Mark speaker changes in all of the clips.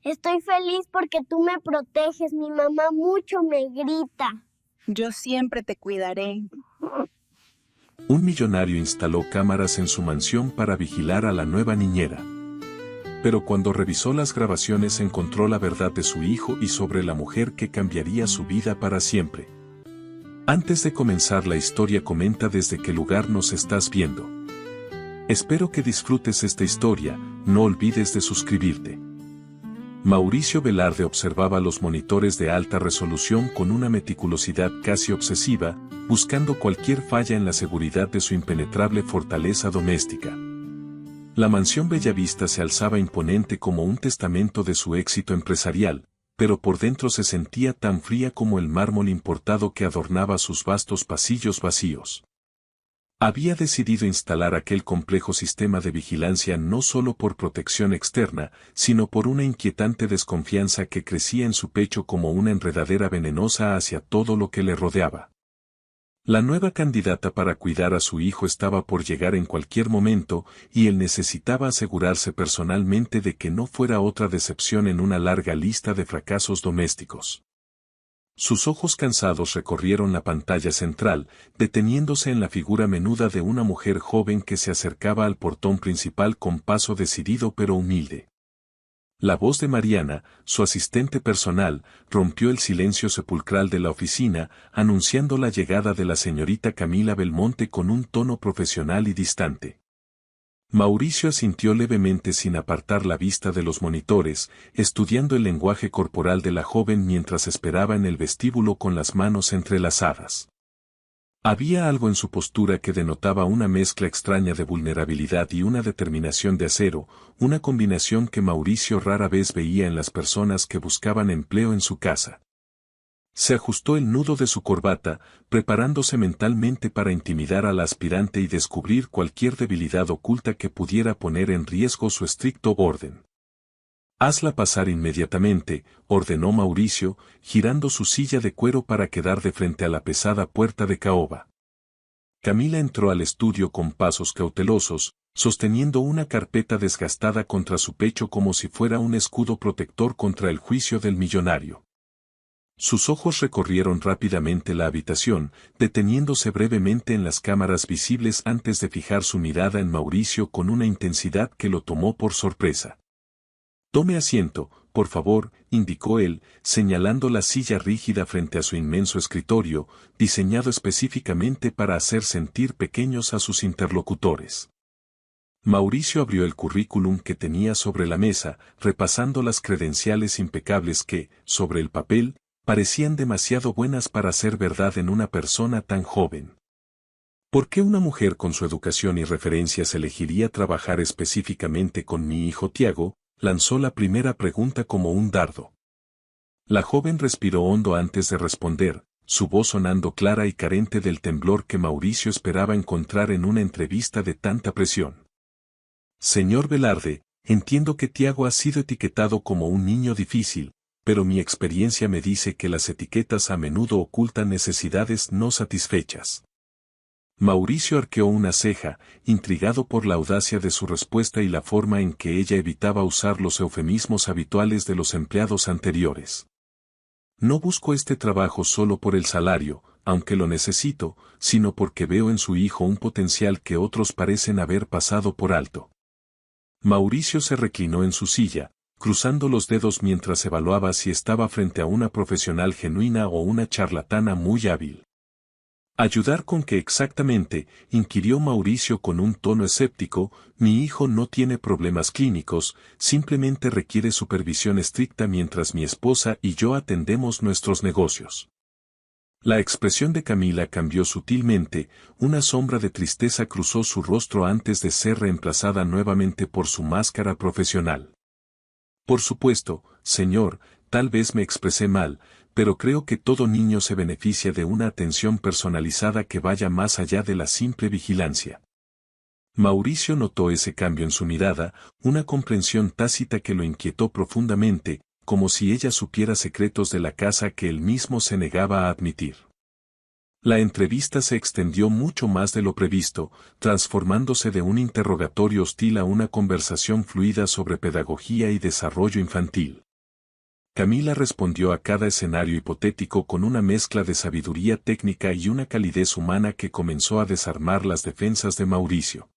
Speaker 1: Estoy feliz porque tú me proteges. Mi mamá mucho me grita.
Speaker 2: Yo siempre te cuidaré.
Speaker 3: Un millonario instaló cámaras en su mansión para vigilar a la nueva niñera. Pero cuando revisó las grabaciones encontró la verdad de su hijo y sobre la mujer que cambiaría su vida para siempre. Antes de comenzar la historia, comenta desde qué lugar nos estás viendo. Espero que disfrutes esta historia, no olvides de suscribirte. Mauricio Velarde observaba los monitores de alta resolución con una meticulosidad casi obsesiva, buscando cualquier falla en la seguridad de su impenetrable fortaleza doméstica. La mansión Bellavista se alzaba imponente como un testamento de su éxito empresarial, pero por dentro se sentía tan fría como el mármol importado que adornaba sus vastos pasillos vacíos. Había decidido instalar aquel complejo sistema de vigilancia no solo por protección externa, sino por una inquietante desconfianza que crecía en su pecho como una enredadera venenosa hacia todo lo que le rodeaba. La nueva candidata para cuidar a su hijo estaba por llegar en cualquier momento, y él necesitaba asegurarse personalmente de que no fuera otra decepción en una larga lista de fracasos domésticos. Sus ojos cansados recorrieron la pantalla central, deteniéndose en la figura menuda de una mujer joven que se acercaba al portón principal con paso decidido pero humilde. La voz de Mariana, su asistente personal, rompió el silencio sepulcral de la oficina, anunciando la llegada de la señorita Camila Belmonte con un tono profesional y distante. Mauricio asintió levemente sin apartar la vista de los monitores, estudiando el lenguaje corporal de la joven mientras esperaba en el vestíbulo con las manos entrelazadas. Había algo en su postura que denotaba una mezcla extraña de vulnerabilidad y una determinación de acero, una combinación que Mauricio rara vez veía en las personas que buscaban empleo en su casa. Se ajustó el nudo de su corbata, preparándose mentalmente para intimidar a la aspirante y descubrir cualquier debilidad oculta que pudiera poner en riesgo su estricto orden. «Hazla pasar inmediatamente», ordenó Mauricio, girando su silla de cuero para quedar de frente a la pesada puerta de caoba. Camila entró al estudio con pasos cautelosos, sosteniendo una carpeta desgastada contra su pecho como si fuera un escudo protector contra el juicio del millonario. Sus ojos recorrieron rápidamente la habitación, deteniéndose brevemente en las cámaras visibles antes de fijar su mirada en Mauricio con una intensidad que lo tomó por sorpresa. «Tome asiento, por favor», indicó él, señalando la silla rígida frente a su inmenso escritorio, diseñado específicamente para hacer sentir pequeños a sus interlocutores. Mauricio abrió el currículum que tenía sobre la mesa, repasando las credenciales impecables que, sobre el papel, parecían demasiado buenas para ser verdad en una persona tan joven. ¿Por qué una mujer con su educación y referencias elegiría trabajar específicamente con mi hijo Tiago?, lanzó la primera pregunta como un dardo. La joven respiró hondo antes de responder, su voz sonando clara y carente del temblor que Mauricio esperaba encontrar en una entrevista de tanta presión. «Señor Velarde, entiendo que Tiago ha sido etiquetado como un niño difícil, pero mi experiencia me dice que las etiquetas a menudo ocultan necesidades no satisfechas». Mauricio arqueó una ceja, intrigado por la audacia de su respuesta y la forma en que ella evitaba usar los eufemismos habituales de los empleados anteriores. «No busco este trabajo solo por el salario, aunque lo necesito, sino porque veo en su hijo un potencial que otros parecen haber pasado por alto». Mauricio se reclinó en su silla, cruzando los dedos mientras evaluaba si estaba frente a una profesional genuina o una charlatana muy hábil. «¿Ayudar con qué exactamente?», inquirió Mauricio con un tono escéptico. «Mi hijo no tiene problemas clínicos, simplemente requiere supervisión estricta mientras mi esposa y yo atendemos nuestros negocios». La expresión de Camila cambió sutilmente, una sombra de tristeza cruzó su rostro antes de ser reemplazada nuevamente por su máscara profesional. «Por supuesto, señor, tal vez me expresé mal, pero creo que todo niño se beneficia de una atención personalizada que vaya más allá de la simple vigilancia». Mauricio notó ese cambio en su mirada, una comprensión tácita que lo inquietó profundamente, como si ella supiera secretos de la casa que él mismo se negaba a admitir. La entrevista se extendió mucho más de lo previsto, transformándose de un interrogatorio hostil a una conversación fluida sobre pedagogía y desarrollo infantil. Camila respondió a cada escenario hipotético con una mezcla de sabiduría técnica y una calidez humana que comenzó a desarmar las defensas de Mauricio.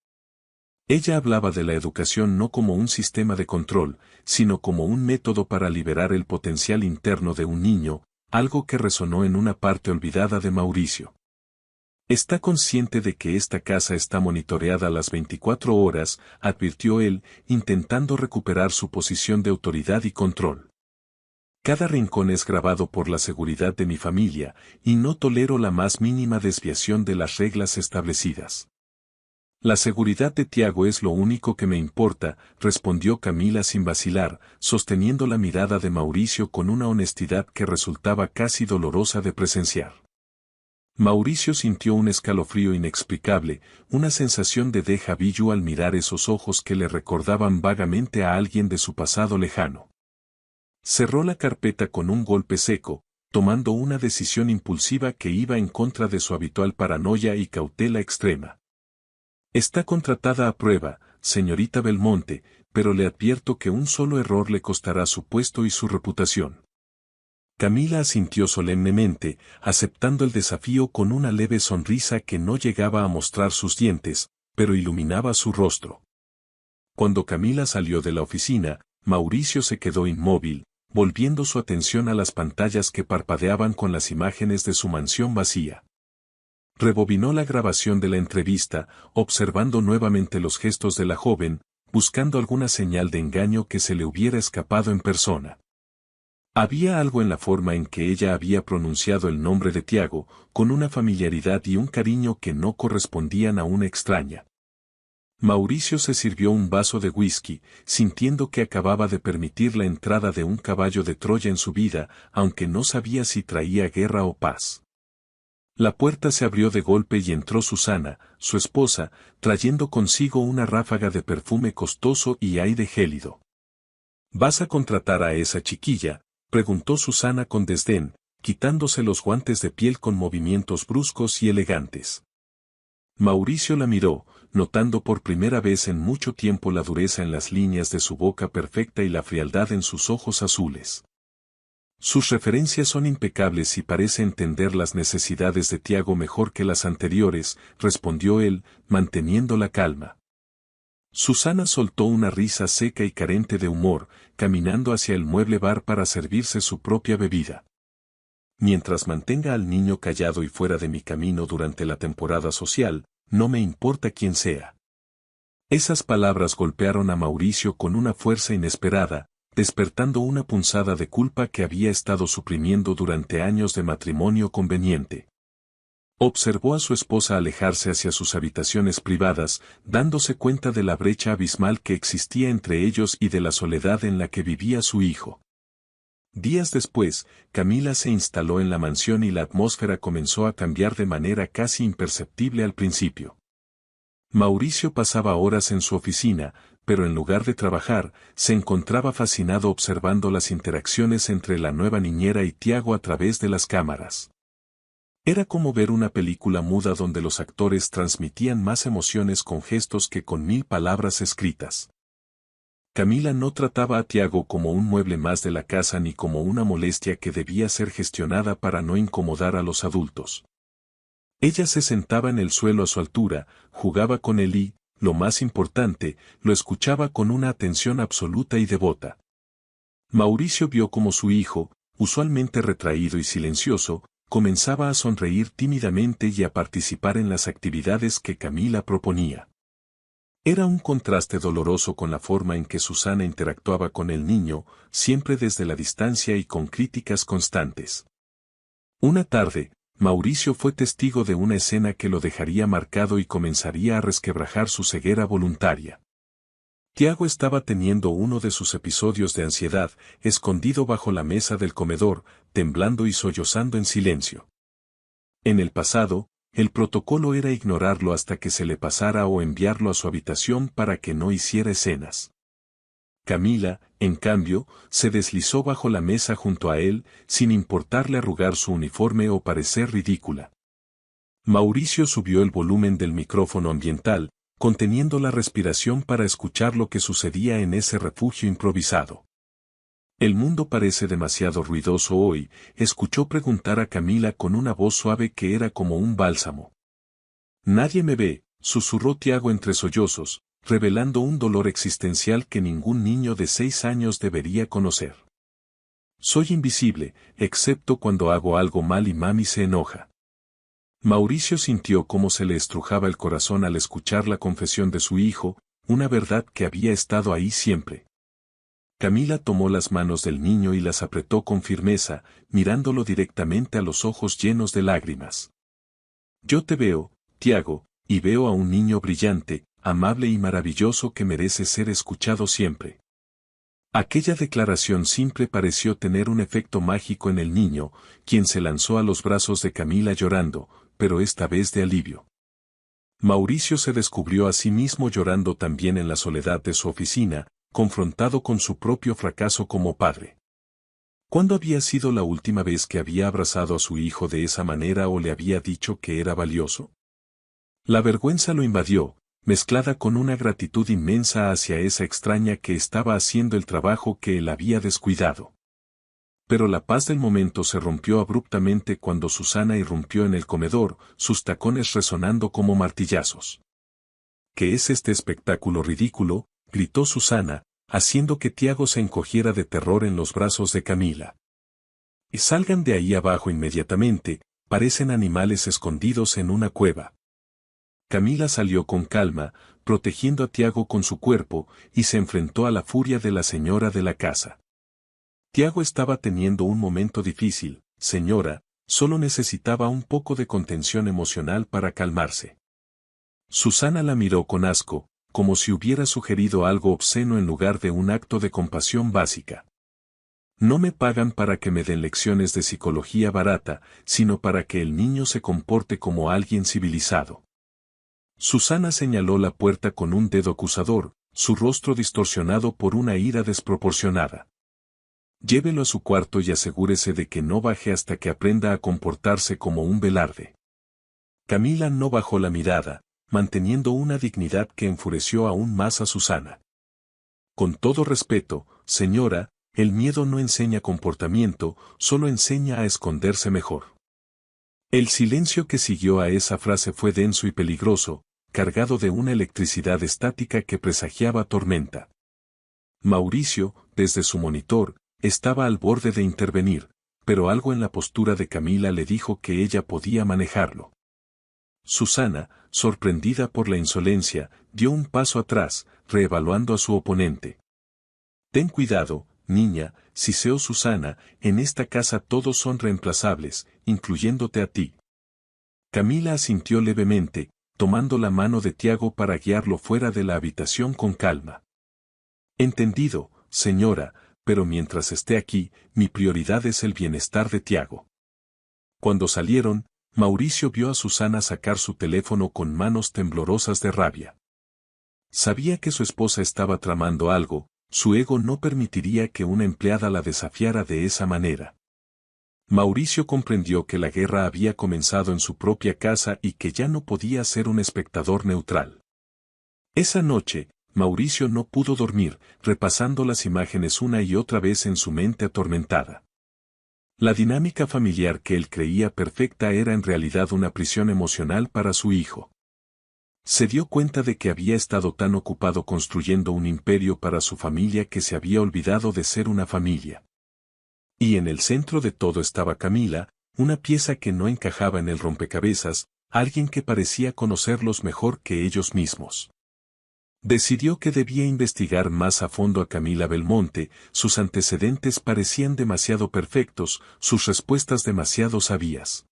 Speaker 3: Ella hablaba de la educación no como un sistema de control, sino como un método para liberar el potencial interno de un niño, algo que resonó en una parte olvidada de Mauricio. «Está consciente de que esta casa está monitoreada las 24 horas», advirtió él, intentando recuperar su posición de autoridad y control. «Cada rincón es grabado por la seguridad de mi familia, y no tolero la más mínima desviación de las reglas establecidas». «La seguridad de Tiago es lo único que me importa», respondió Camila sin vacilar, sosteniendo la mirada de Mauricio con una honestidad que resultaba casi dolorosa de presenciar. Mauricio sintió un escalofrío inexplicable, una sensación de déjà vu al mirar esos ojos que le recordaban vagamente a alguien de su pasado lejano. Cerró la carpeta con un golpe seco, tomando una decisión impulsiva que iba en contra de su habitual paranoia y cautela extrema. «Está contratada a prueba, señorita Belmonte, pero le advierto que un solo error le costará su puesto y su reputación». Camila asintió solemnemente, aceptando el desafío con una leve sonrisa que no llegaba a mostrar sus dientes, pero iluminaba su rostro. Cuando Camila salió de la oficina, Mauricio se quedó inmóvil, volviendo su atención a las pantallas que parpadeaban con las imágenes de su mansión vacía. Rebobinó la grabación de la entrevista, observando nuevamente los gestos de la joven, buscando alguna señal de engaño que se le hubiera escapado en persona. Había algo en la forma en que ella había pronunciado el nombre de Tiago, con una familiaridad y un cariño que no correspondían a una extraña. Mauricio se sirvió un vaso de whisky, sintiendo que acababa de permitir la entrada de un caballo de Troya en su vida, aunque no sabía si traía guerra o paz. La puerta se abrió de golpe y entró Susana, su esposa, trayendo consigo una ráfaga de perfume costoso y aire gélido. «¿Vas a contratar a esa chiquilla?», preguntó Susana con desdén, quitándose los guantes de piel con movimientos bruscos y elegantes. Mauricio la miró, notando por primera vez en mucho tiempo la dureza en las líneas de su boca perfecta y la frialdad en sus ojos azules. «Sus referencias son impecables y parece entender las necesidades de Tiago mejor que las anteriores», respondió él, manteniendo la calma. Susana soltó una risa seca y carente de humor, caminando hacia el mueble bar para servirse su propia bebida. «Mientras mantenga al niño callado y fuera de mi camino durante la temporada social, no me importa quién sea». Esas palabras golpearon a Mauricio con una fuerza inesperada, despertando una punzada de culpa que había estado suprimiendo durante años de matrimonio conveniente. Observó a su esposa alejarse hacia sus habitaciones privadas, dándose cuenta de la brecha abismal que existía entre ellos y de la soledad en la que vivía su hijo. Días después, Camila se instaló en la mansión y la atmósfera comenzó a cambiar de manera casi imperceptible al principio. Mauricio pasaba horas en su oficina, pero en lugar de trabajar, se encontraba fascinado observando las interacciones entre la nueva niñera y Tiago a través de las cámaras. Era como ver una película muda donde los actores transmitían más emociones con gestos que con 1000 palabras escritas. Camila no trataba a Tiago como un mueble más de la casa ni como una molestia que debía ser gestionada para no incomodar a los adultos. Ella se sentaba en el suelo a su altura, jugaba con él y, lo más importante, lo escuchaba con una atención absoluta y devota. Mauricio vio cómo su hijo, usualmente retraído y silencioso, comenzaba a sonreír tímidamente y a participar en las actividades que Camila proponía. Era un contraste doloroso con la forma en que Susana interactuaba con el niño, siempre desde la distancia y con críticas constantes. Una tarde, Mauricio fue testigo de una escena que lo dejaría marcado y comenzaría a resquebrajar su ceguera voluntaria. Tiago estaba teniendo uno de sus episodios de ansiedad, escondido bajo la mesa del comedor, temblando y sollozando en silencio. En el pasado, el protocolo era ignorarlo hasta que se le pasara o enviarlo a su habitación para que no hiciera escenas. Camila, en cambio, se deslizó bajo la mesa junto a él, sin importarle arrugar su uniforme o parecer ridícula. Mauricio subió el volumen del micrófono ambiental, conteniendo la respiración para escuchar lo que sucedía en ese refugio improvisado. El mundo parece demasiado ruidoso hoy, escuchó preguntar a Camila con una voz suave que era como un bálsamo. Nadie me ve, susurró Tiago entre sollozos, revelando un dolor existencial que ningún niño de 6 años debería conocer. Soy invisible, excepto cuando hago algo mal y mami se enoja. Mauricio sintió cómo se le estrujaba el corazón al escuchar la confesión de su hijo, una verdad que había estado ahí siempre. Camila tomó las manos del niño y las apretó con firmeza, mirándolo directamente a los ojos llenos de lágrimas. Yo te veo, Tiago, y veo a un niño brillante, amable y maravilloso que merece ser escuchado siempre. Aquella declaración simple pareció tener un efecto mágico en el niño, quien se lanzó a los brazos de Camila llorando, pero esta vez de alivio. Mauricio se descubrió a sí mismo llorando también en la soledad de su oficina, confrontado con su propio fracaso como padre. ¿Cuándo había sido la última vez que había abrazado a su hijo de esa manera o le había dicho que era valioso? La vergüenza lo invadió, mezclada con una gratitud inmensa hacia esa extraña que estaba haciendo el trabajo que él había descuidado. Pero la paz del momento se rompió abruptamente cuando Susana irrumpió en el comedor, sus tacones resonando como martillazos. ¿Qué es este espectáculo ridículo?, gritó Susana, haciendo que Tiago se encogiera de terror en los brazos de Camila. Y salgan de ahí abajo inmediatamente, parecen animales escondidos en una cueva. Camila salió con calma, protegiendo a Tiago con su cuerpo, y se enfrentó a la furia de la señora de la casa. Tiago estaba teniendo un momento difícil, señora, solo necesitaba un poco de contención emocional para calmarse. Susana la miró con asco, como si hubiera sugerido algo obsceno en lugar de un acto de compasión básica. No me pagan para que me den lecciones de psicología barata, sino para que el niño se comporte como alguien civilizado. Susana señaló la puerta con un dedo acusador, su rostro distorsionado por una ira desproporcionada. Llévelo a su cuarto y asegúrese de que no baje hasta que aprenda a comportarse como un velarde. Camila no bajó la mirada, manteniendo una dignidad que enfureció aún más a Susana. Con todo respeto, señora, el miedo no enseña comportamiento, solo enseña a esconderse mejor. El silencio que siguió a esa frase fue denso y peligroso, cargado de una electricidad estática que presagiaba tormenta. Mauricio, desde su monitor, estaba al borde de intervenir, pero algo en la postura de Camila le dijo que ella podía manejarlo. Susana, sorprendida por la insolencia, dio un paso atrás, reevaluando a su oponente. Ten cuidado, niña, siseó Susana, en esta casa todos son reemplazables, incluyéndote a ti. Camila asintió levemente, tomando la mano de Tiago para guiarlo fuera de la habitación con calma. Entendido, señora, pero mientras esté aquí, mi prioridad es el bienestar de Tiago. Cuando salieron, Mauricio vio a Susana sacar su teléfono con manos temblorosas de rabia. Sabía que su esposa estaba tramando algo, su ego no permitiría que una empleada la desafiara de esa manera. Mauricio comprendió que la guerra había comenzado en su propia casa y que ya no podía ser un espectador neutral. Esa noche, Mauricio no pudo dormir, repasando las imágenes una y otra vez en su mente atormentada. La dinámica familiar que él creía perfecta era en realidad una prisión emocional para su hijo. Se dio cuenta de que había estado tan ocupado construyendo un imperio para su familia que se había olvidado de ser una familia. Y en el centro de todo estaba Camila, una pieza que no encajaba en el rompecabezas, alguien que parecía conocerlos mejor que ellos mismos. Decidió que debía investigar más a fondo a Camila Belmonte, sus antecedentes parecían demasiado perfectos, sus respuestas demasiado sabias.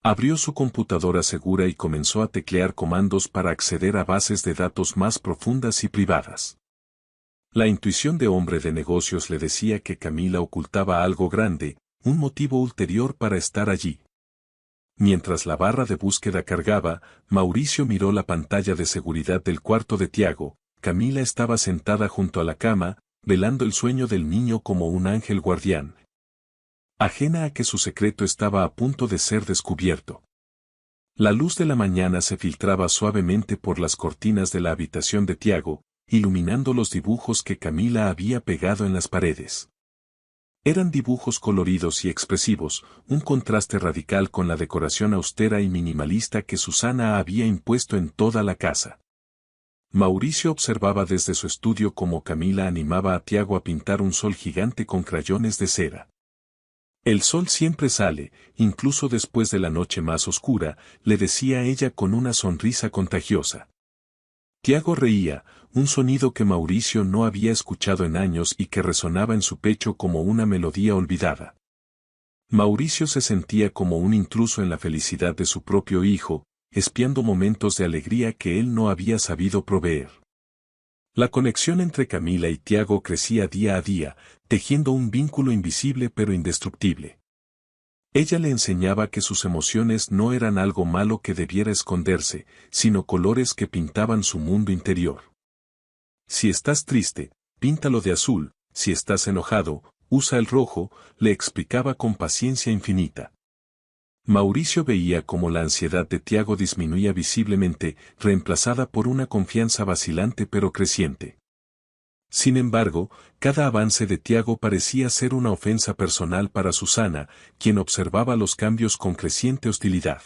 Speaker 3: Abrió su computadora segura y comenzó a teclear comandos para acceder a bases de datos más profundas y privadas. La intuición de hombre de negocios le decía que Camila ocultaba algo grande, un motivo ulterior para estar allí. Mientras la barra de búsqueda cargaba, Mauricio miró la pantalla de seguridad del cuarto de Tiago. Camila estaba sentada junto a la cama, velando el sueño del niño como un ángel guardián. Ajena a que su secreto estaba a punto de ser descubierto. La luz de la mañana se filtraba suavemente por las cortinas de la habitación de Tiago, iluminando los dibujos que Camila había pegado en las paredes. Eran dibujos coloridos y expresivos, un contraste radical con la decoración austera y minimalista que Susana había impuesto en toda la casa. Mauricio observaba desde su estudio cómo Camila animaba a Tiago a pintar un sol gigante con crayones de cera. El sol siempre sale, incluso después de la noche más oscura, le decía ella con una sonrisa contagiosa. Tiago reía, un sonido que Mauricio no había escuchado en años y que resonaba en su pecho como una melodía olvidada. Mauricio se sentía como un intruso en la felicidad de su propio hijo, espiando momentos de alegría que él no había sabido proveer. La conexión entre Camila y Tiago crecía día a día, tejiendo un vínculo invisible pero indestructible. Ella le enseñaba que sus emociones no eran algo malo que debiera esconderse, sino colores que pintaban su mundo interior. Si estás triste, píntalo de azul, si estás enojado, usa el rojo, le explicaba con paciencia infinita. Mauricio veía cómo la ansiedad de Tiago disminuía visiblemente, reemplazada por una confianza vacilante pero creciente. Sin embargo, cada avance de Tiago parecía ser una ofensa personal para Susana, quien observaba los cambios con creciente hostilidad.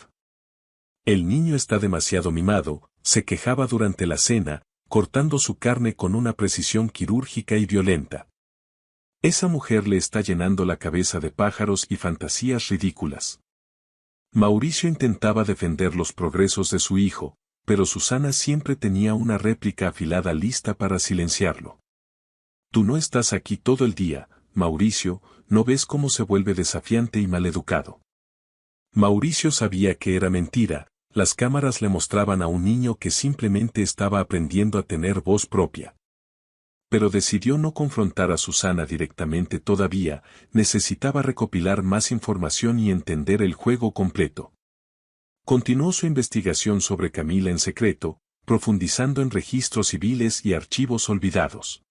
Speaker 3: El niño está demasiado mimado, se quejaba durante la cena, cortando su carne con una precisión quirúrgica y violenta. Esa mujer le está llenando la cabeza de pájaros y fantasías ridículas. Mauricio intentaba defender los progresos de su hijo, pero Susana siempre tenía una réplica afilada lista para silenciarlo. Tú no estás aquí todo el día, Mauricio, ¿no ves cómo se vuelve desafiante y maleducado? Mauricio sabía que era mentira, las cámaras le mostraban a un niño que simplemente estaba aprendiendo a tener voz propia. Pero decidió no confrontar a Susana directamente todavía, necesitaba recopilar más información y entender el juego completo. Continuó su investigación sobre Camila en secreto, profundizando en registros civiles y archivos olvidados.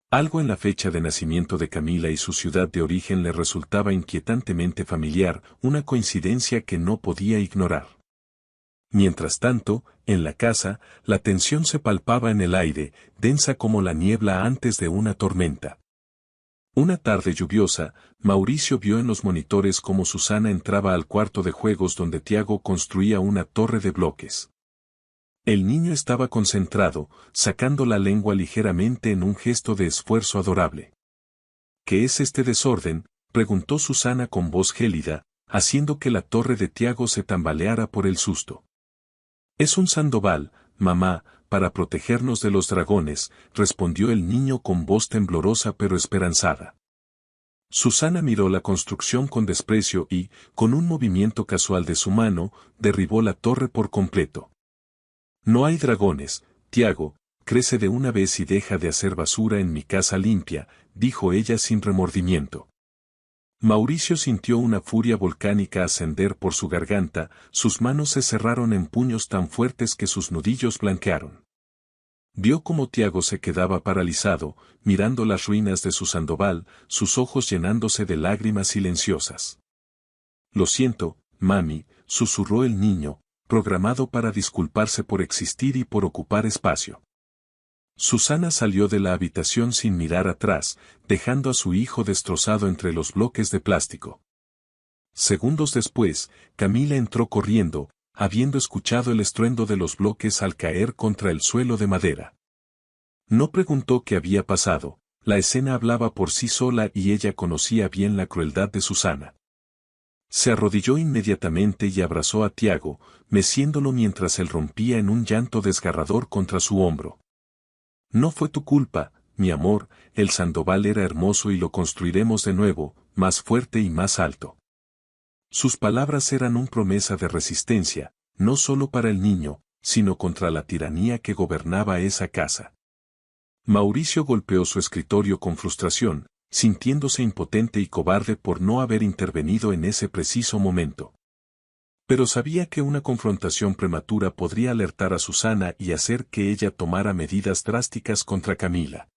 Speaker 3: Algo en la fecha de nacimiento de Camila y su ciudad de origen le resultaba inquietantemente familiar, una coincidencia que no podía ignorar. Mientras tanto, en la casa, la tensión se palpaba en el aire, densa como la niebla antes de una tormenta. Una tarde lluviosa, Mauricio vio en los monitores cómo Susana entraba al cuarto de juegos donde Tiago construía una torre de bloques. El niño estaba concentrado, sacando la lengua ligeramente en un gesto de esfuerzo adorable. ¿Qué es este desorden?, preguntó Susana con voz gélida, haciendo que la torre de Tiago se tambaleara por el susto. Es un sandoval, mamá, para protegernos de los dragones, respondió el niño con voz temblorosa pero esperanzada. Susana miró la construcción con desprecio y, con un movimiento casual de su mano, derribó la torre por completo. No hay dragones, Tiago, crece de una vez y deja de hacer basura en mi casa limpia, dijo ella sin remordimiento. Mauricio sintió una furia volcánica ascender por su garganta, sus manos se cerraron en puños tan fuertes que sus nudillos blanquearon. Vio cómo Tiago se quedaba paralizado, mirando las ruinas de su sandoval, sus ojos llenándose de lágrimas silenciosas. Lo siento, mami, susurró el niño, programado para disculparse por existir y por ocupar espacio. Susana salió de la habitación sin mirar atrás, dejando a su hijo destrozado entre los bloques de plástico. Segundos después, Camila entró corriendo, habiendo escuchado el estruendo de los bloques al caer contra el suelo de madera. No preguntó qué había pasado, la escena hablaba por sí sola y ella conocía bien la crueldad de Susana. Se arrodilló inmediatamente y abrazó a Tiago, meciéndolo mientras él rompía en un llanto desgarrador contra su hombro. No fue tu culpa, mi amor, el sandoval era hermoso y lo construiremos de nuevo, más fuerte y más alto. Sus palabras eran una promesa de resistencia, no solo para el niño, sino contra la tiranía que gobernaba esa casa. Mauricio golpeó su escritorio con frustración, sintiéndose impotente y cobarde por no haber intervenido en ese preciso momento. Pero sabía que una confrontación prematura podría alertar a Susana y hacer que ella tomara medidas drásticas contra Camila.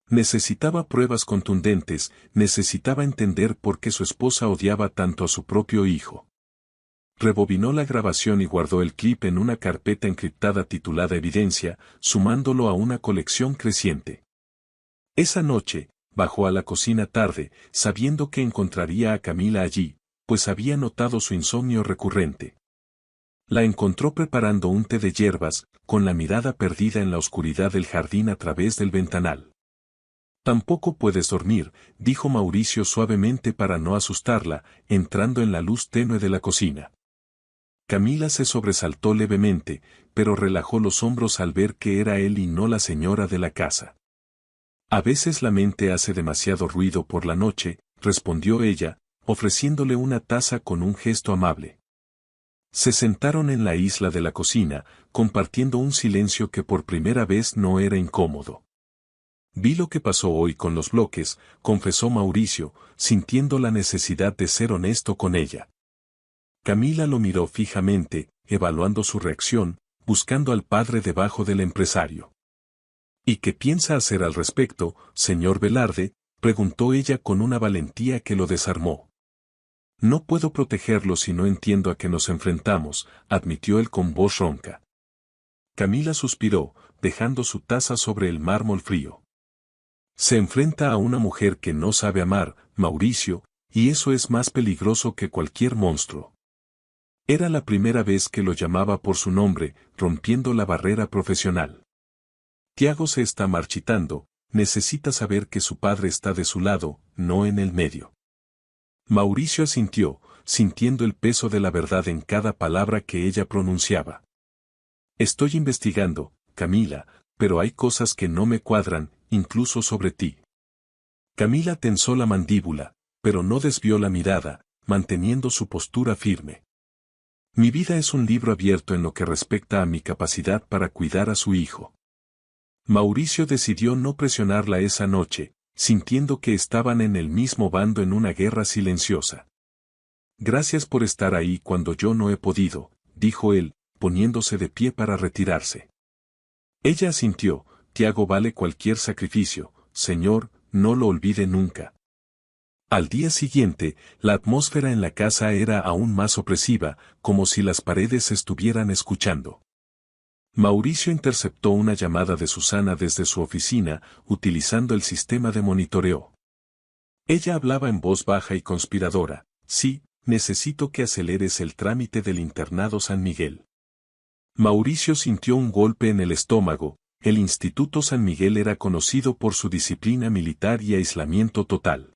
Speaker 3: Necesitaba pruebas contundentes, necesitaba entender por qué su esposa odiaba tanto a su propio hijo. Rebobinó la grabación y guardó el clip en una carpeta encriptada titulada Evidencia, sumándolo a una colección creciente. Esa noche, bajó a la cocina tarde, sabiendo que encontraría a Camila allí, pues había notado su insomnio recurrente. La encontró preparando un té de hierbas, con la mirada perdida en la oscuridad del jardín a través del ventanal. Tampoco puedes dormir, dijo Mauricio suavemente para no asustarla, entrando en la luz tenue de la cocina. Camila se sobresaltó levemente, pero relajó los hombros al ver que era él y no la señora de la casa. A veces la mente hace demasiado ruido por la noche, respondió ella, ofreciéndole una taza con un gesto amable. Se sentaron en la isla de la cocina, compartiendo un silencio que por primera vez no era incómodo. Vi lo que pasó hoy con los bloques, confesó Mauricio, sintiendo la necesidad de ser honesto con ella. Camila lo miró fijamente, evaluando su reacción, buscando al padre debajo del empresario. ¿Y qué piensa hacer al respecto, señor Velarde?, preguntó ella con una valentía que lo desarmó. No puedo protegerlo si no entiendo a qué nos enfrentamos, admitió él con voz ronca. Camila suspiró, dejando su taza sobre el mármol frío. Se enfrenta a una mujer que no sabe amar, Mauricio, y eso es más peligroso que cualquier monstruo. Era la primera vez que lo llamaba por su nombre, rompiendo la barrera profesional. Tiago se está marchitando, necesita saber que su padre está de su lado, no en el medio. Mauricio asintió, sintiendo el peso de la verdad en cada palabra que ella pronunciaba. Estoy investigando, Camila, pero hay cosas que no me cuadran, incluso sobre ti. Camila tensó la mandíbula, pero no desvió la mirada, manteniendo su postura firme. Mi vida es un libro abierto en lo que respecta a mi capacidad para cuidar a su hijo. Mauricio decidió no presionarla esa noche, sintiendo que estaban en el mismo bando en una guerra silenciosa. Gracias por estar ahí cuando yo no he podido, dijo él, poniéndose de pie para retirarse. Ella asintió, Tiago vale cualquier sacrificio, señor, no lo olvide nunca. Al día siguiente, la atmósfera en la casa era aún más opresiva, como si las paredes estuvieran escuchando. Mauricio interceptó una llamada de Susana desde su oficina, utilizando el sistema de monitoreo. Ella hablaba en voz baja y conspiradora. Sí, necesito que aceleres el trámite del internado San Miguel. Mauricio sintió un golpe en el estómago. El Instituto San Miguel era conocido por su disciplina militar y aislamiento total.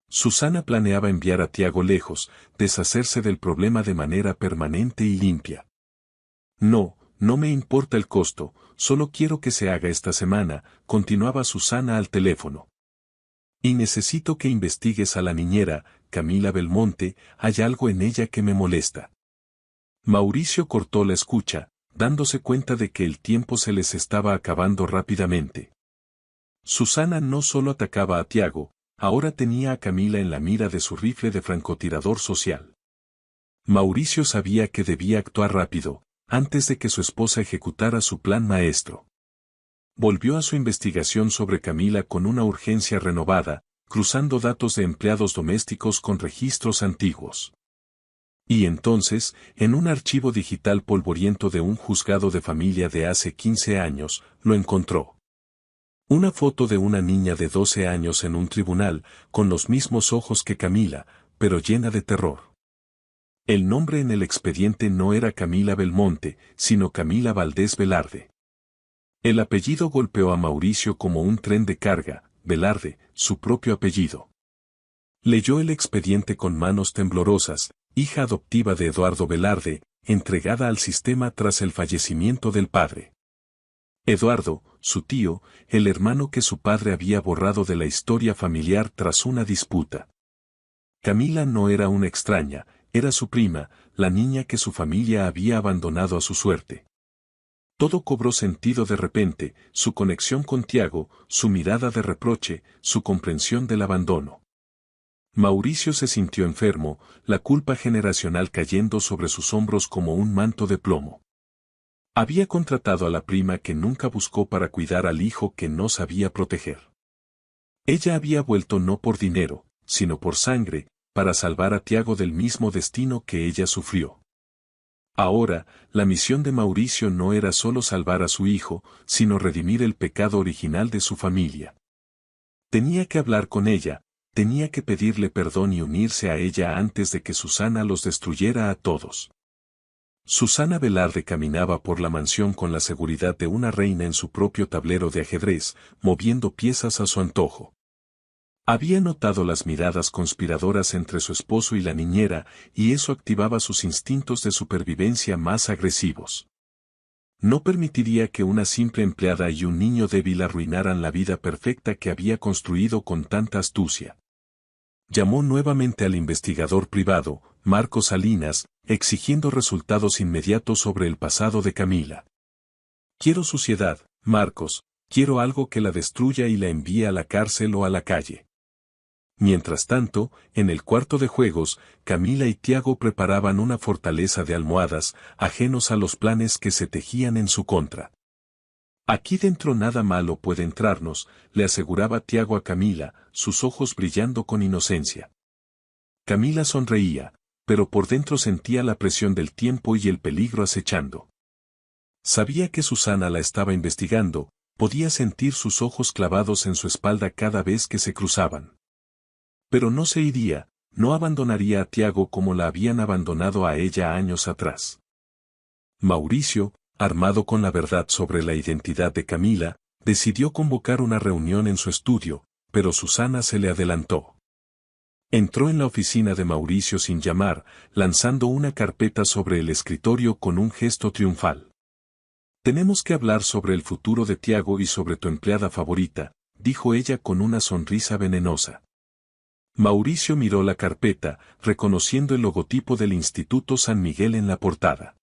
Speaker 3: Susana planeaba enviar a Tiago lejos, deshacerse del problema de manera permanente y limpia. No me importa el costo, solo quiero que se haga esta semana, continuaba Susana al teléfono. Y necesito que investigues a la niñera, Camila Belmonte, hay algo en ella que me molesta. Mauricio cortó la escucha, dándose cuenta de que el tiempo se les estaba acabando rápidamente. Susana no solo atacaba a Tiago, ahora tenía a Camila en la mira de su rifle de francotirador social. Mauricio sabía que debía actuar rápido, antes de que su esposa ejecutara su plan maestro. Volvió a su investigación sobre Camila con una urgencia renovada, cruzando datos de empleados domésticos con registros antiguos. Y entonces, en un archivo digital polvoriento de un juzgado de familia de hace 15 años, lo encontró. Una foto de una niña de 12 años en un tribunal, con los mismos ojos que Camila, pero llena de terror. El nombre en el expediente no era Camila Belmonte, sino Camila Valdés Velarde. El apellido golpeó a Mauricio como un tren de carga, Velarde, su propio apellido. Leyó el expediente con manos temblorosas, hija adoptiva de Eduardo Velarde, entregada al sistema tras el fallecimiento del padre. Eduardo, su tío, el hermano que su padre había borrado de la historia familiar tras una disputa. Camila no era una extraña, era su prima, la niña que su familia había abandonado a su suerte. Todo cobró sentido de repente, su conexión con Tiago, su mirada de reproche, su comprensión del abandono. Mauricio se sintió enfermo, la culpa generacional cayendo sobre sus hombros como un manto de plomo. Había contratado a la prima que nunca buscó para cuidar al hijo que no sabía proteger. Ella había vuelto no por dinero, sino por sangre, para salvar a Tiago del mismo destino que ella sufrió. Ahora, la misión de Mauricio no era solo salvar a su hijo, sino redimir el pecado original de su familia. Tenía que hablar con ella, tenía que pedirle perdón y unirse a ella antes de que Susana los destruyera a todos. Susana Velarde caminaba por la mansión con la seguridad de una reina en su propio tablero de ajedrez, moviendo piezas a su antojo. Había notado las miradas conspiradoras entre su esposo y la niñera, y eso activaba sus instintos de supervivencia más agresivos. No permitiría que una simple empleada y un niño débil arruinaran la vida perfecta que había construido con tanta astucia. Llamó nuevamente al investigador privado, Marcos Salinas, exigiendo resultados inmediatos sobre el pasado de Camila. Quiero suciedad, Marcos, quiero algo que la destruya y la envíe a la cárcel o a la calle. Mientras tanto, en el cuarto de juegos, Camila y Tiago preparaban una fortaleza de almohadas, ajenos a los planes que se tejían en su contra. Aquí dentro nada malo puede entrarnos, le aseguraba Tiago a Camila, sus ojos brillando con inocencia. Camila sonreía, pero por dentro sentía la presión del tiempo y el peligro acechando. Sabía que Susana la estaba investigando, podía sentir sus ojos clavados en su espalda cada vez que se cruzaban. Pero no se iría, no abandonaría a Tiago como la habían abandonado a ella años atrás. Mauricio, armado con la verdad sobre la identidad de Camila, decidió convocar una reunión en su estudio, pero Susana se le adelantó. Entró en la oficina de Mauricio sin llamar, lanzando una carpeta sobre el escritorio con un gesto triunfal. Tenemos que hablar sobre el futuro de Tiago y sobre tu empleada favorita, dijo ella con una sonrisa venenosa. Mauricio miró la carpeta, reconociendo el logotipo del Instituto San Miguel en la portada.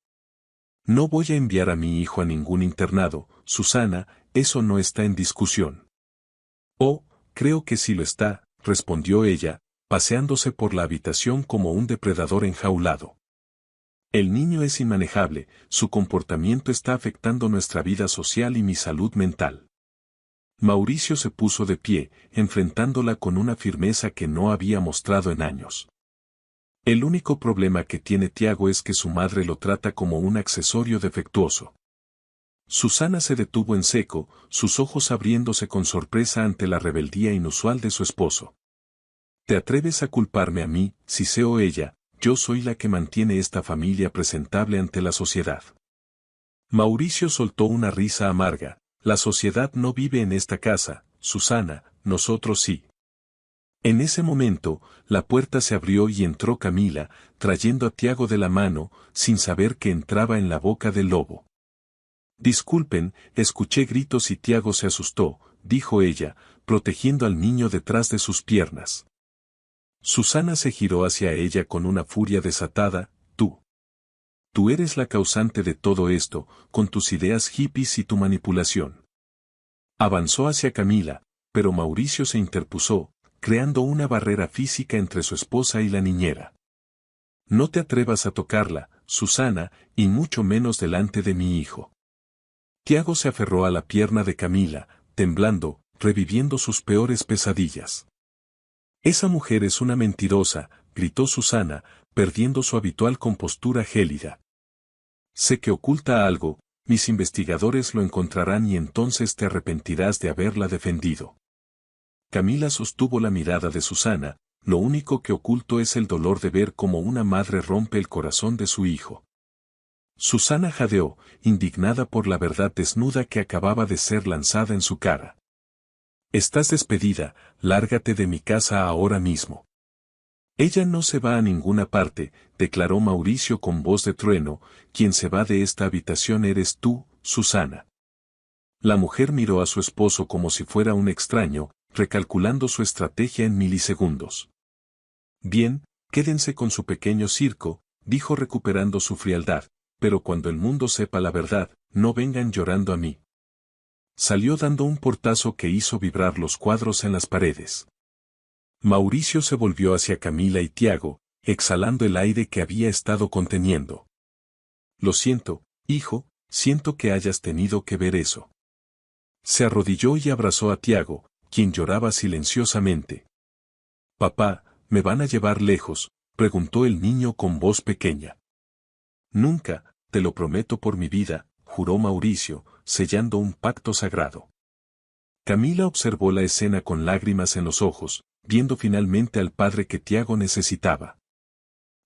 Speaker 3: No voy a enviar a mi hijo a ningún internado, Susana, eso no está en discusión. Oh, creo que sí lo está, respondió ella, paseándose por la habitación como un depredador enjaulado. El niño es inmanejable, su comportamiento está afectando nuestra vida social y mi salud mental. Mauricio se puso de pie, enfrentándola con una firmeza que no había mostrado en años. El único problema que tiene Tiago es que su madre lo trata como un accesorio defectuoso. Susana se detuvo en seco, sus ojos abriéndose con sorpresa ante la rebeldía inusual de su esposo. ¿Te atreves a culparme a mí, si sé o ella, yo soy la que mantiene esta familia presentable ante la sociedad? Mauricio soltó una risa amarga. La sociedad no vive en esta casa, Susana, nosotros sí. En ese momento, la puerta se abrió y entró Camila, trayendo a Tiago de la mano, sin saber que entraba en la boca del lobo. Disculpen, escuché gritos y Tiago se asustó, dijo ella, protegiendo al niño detrás de sus piernas. Susana se giró hacia ella con una furia desatada, Tú eres la causante de todo esto, con tus ideas hippies y tu manipulación. Avanzó hacia Camila, pero Mauricio se interpuso, creando una barrera física entre su esposa y la niñera. No te atrevas a tocarla, Susana, y mucho menos delante de mi hijo. Tiago se aferró a la pierna de Camila, temblando, reviviendo sus peores pesadillas. Esa mujer es una mentirosa, gritó Susana, perdiendo su habitual compostura gélida. Sé que oculta algo, mis investigadores lo encontrarán y entonces te arrepentirás de haberla defendido. Camila sostuvo la mirada de Susana, lo único que oculto es el dolor de ver cómo una madre rompe el corazón de su hijo. Susana jadeó, indignada por la verdad desnuda que acababa de ser lanzada en su cara. Estás despedida, lárgate de mi casa ahora mismo. Ella no se va a ninguna parte, declaró Mauricio con voz de trueno, quien se va de esta habitación eres tú, Susana. La mujer miró a su esposo como si fuera un extraño, recalculando su estrategia en milisegundos. Bien, quédense con su pequeño circo, dijo recuperando su frialdad, pero cuando el mundo sepa la verdad, no vengan llorando a mí. Salió dando un portazo que hizo vibrar los cuadros en las paredes. Mauricio se volvió hacia Camila y Tiago, exhalando el aire que había estado conteniendo. Lo siento, hijo, siento que hayas tenido que ver eso. Se arrodilló y abrazó a Tiago, quien lloraba silenciosamente. Papá, ¿me van a llevar lejos?, preguntó el niño con voz pequeña. Nunca, te lo prometo por mi vida, juró Mauricio, sellando un pacto sagrado. Camila observó la escena con lágrimas en los ojos, viendo finalmente al padre que Tiago necesitaba.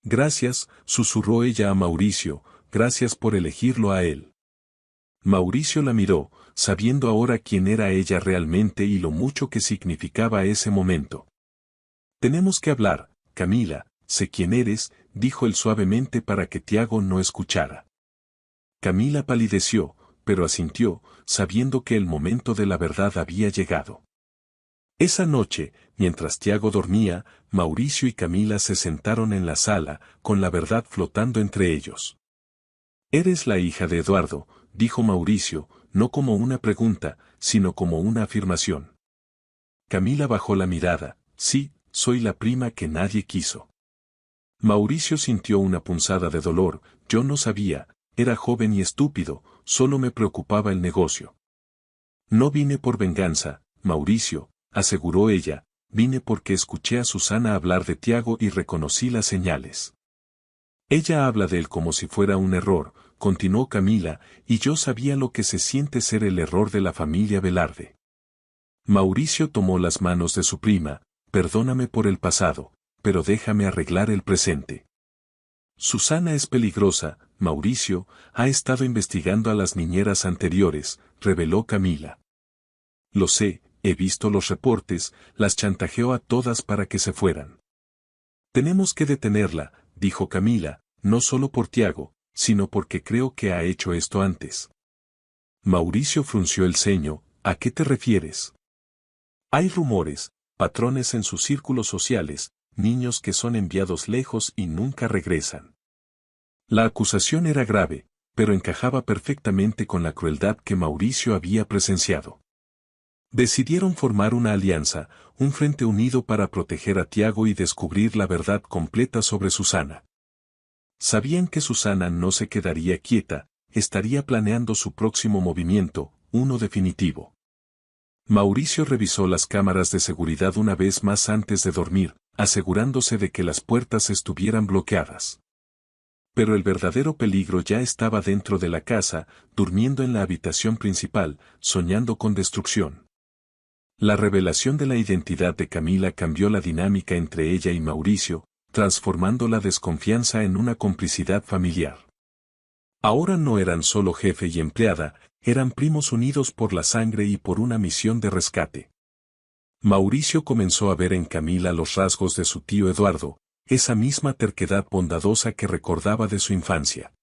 Speaker 3: Gracias, susurró ella a Mauricio, gracias por elegirlo a él. Mauricio la miró, sabiendo ahora quién era ella realmente y lo mucho que significaba ese momento. Tenemos que hablar, Camila, sé quién eres, dijo él suavemente para que Tiago no escuchara. Camila palideció, pero asintió, sabiendo que el momento de la verdad había llegado. Esa noche, mientras Tiago dormía, Mauricio y Camila se sentaron en la sala, con la verdad flotando entre ellos. Eres la hija de Eduardo, dijo Mauricio, no como una pregunta, sino como una afirmación. Camila bajó la mirada, sí, soy la prima que nadie quiso. Mauricio sintió una punzada de dolor, yo no sabía, era joven y estúpido, solo me preocupaba el negocio. No vine por venganza, Mauricio, aseguró ella, vine porque escuché a Susana hablar de Tiago y reconocí las señales. Ella habla de él como si fuera un error, continuó Camila, y yo sabía lo que se siente ser el error de la familia Velarde. Mauricio tomó las manos de su prima, perdóname por el pasado, pero déjame arreglar el presente. Susana es peligrosa, Mauricio, ha estado investigando a las niñeras anteriores, reveló Camila. Lo sé, he visto los reportes, las chantajeó a todas para que se fueran. Tenemos que detenerla, dijo Camila, no solo por Tiago, sino porque creo que ha hecho esto antes. Mauricio frunció el ceño, ¿a qué te refieres? Hay rumores, patrones en sus círculos sociales, niños que son enviados lejos y nunca regresan. La acusación era grave, pero encajaba perfectamente con la crueldad que Mauricio había presenciado. Decidieron formar una alianza, un frente unido para proteger a Tiago y descubrir la verdad completa sobre Susana. Sabían que Susana no se quedaría quieta, estaría planeando su próximo movimiento, uno definitivo. Mauricio revisó las cámaras de seguridad una vez más antes de dormir, asegurándose de que las puertas estuvieran bloqueadas. Pero el verdadero peligro ya estaba dentro de la casa, durmiendo en la habitación principal, soñando con destrucción. La revelación de la identidad de Camila cambió la dinámica entre ella y Mauricio, transformando la desconfianza en una complicidad familiar. Ahora no eran solo jefe y empleada, eran primos unidos por la sangre y por una misión de rescate. Mauricio comenzó a ver en Camila los rasgos de su tío Eduardo, esa misma terquedad bondadosa que recordaba de su infancia.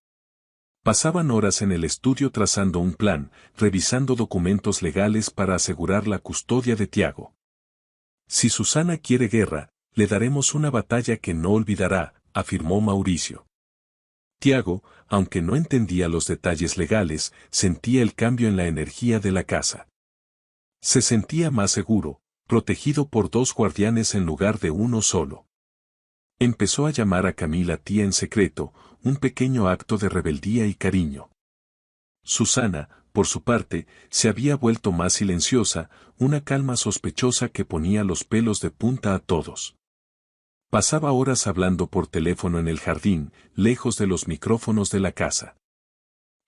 Speaker 3: Pasaban horas en el estudio trazando un plan, revisando documentos legales para asegurar la custodia de Tiago. Si Susana quiere guerra, le daremos una batalla que no olvidará, afirmó Mauricio. Tiago, aunque no entendía los detalles legales, sentía el cambio en la energía de la casa. Se sentía más seguro, protegido por dos guardianes en lugar de uno solo. Empezó a llamar a Camila tía en secreto, un pequeño acto de rebeldía y cariño. Susana, por su parte, se había vuelto más silenciosa, una calma sospechosa que ponía los pelos de punta a todos. Pasaba horas hablando por teléfono en el jardín, lejos de los micrófonos de la casa.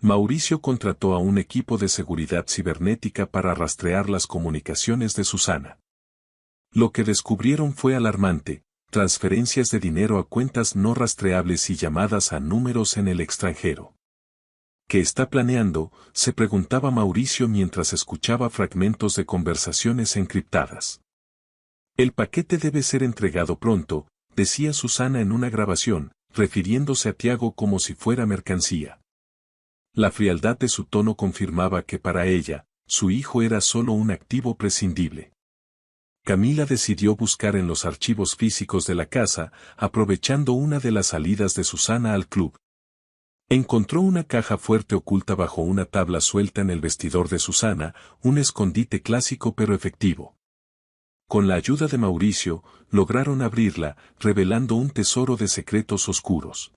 Speaker 3: Mauricio contrató a un equipo de seguridad cibernética para rastrear las comunicaciones de Susana. Lo que descubrieron fue alarmante, transferencias de dinero a cuentas no rastreables y llamadas a números en el extranjero. ¿Qué está planeando?, se preguntaba Mauricio mientras escuchaba fragmentos de conversaciones encriptadas. El paquete debe ser entregado pronto, decía Susana en una grabación, refiriéndose a Tiago como si fuera mercancía. La frialdad de su tono confirmaba que para ella, su hijo era solo un activo prescindible. Camila decidió buscar en los archivos físicos de la casa, aprovechando una de las salidas de Susana al club. Encontró una caja fuerte oculta bajo una tabla suelta en el vestidor de Susana, un escondite clásico pero efectivo. Con la ayuda de Mauricio, lograron abrirla, revelando un tesoro de secretos oscuros.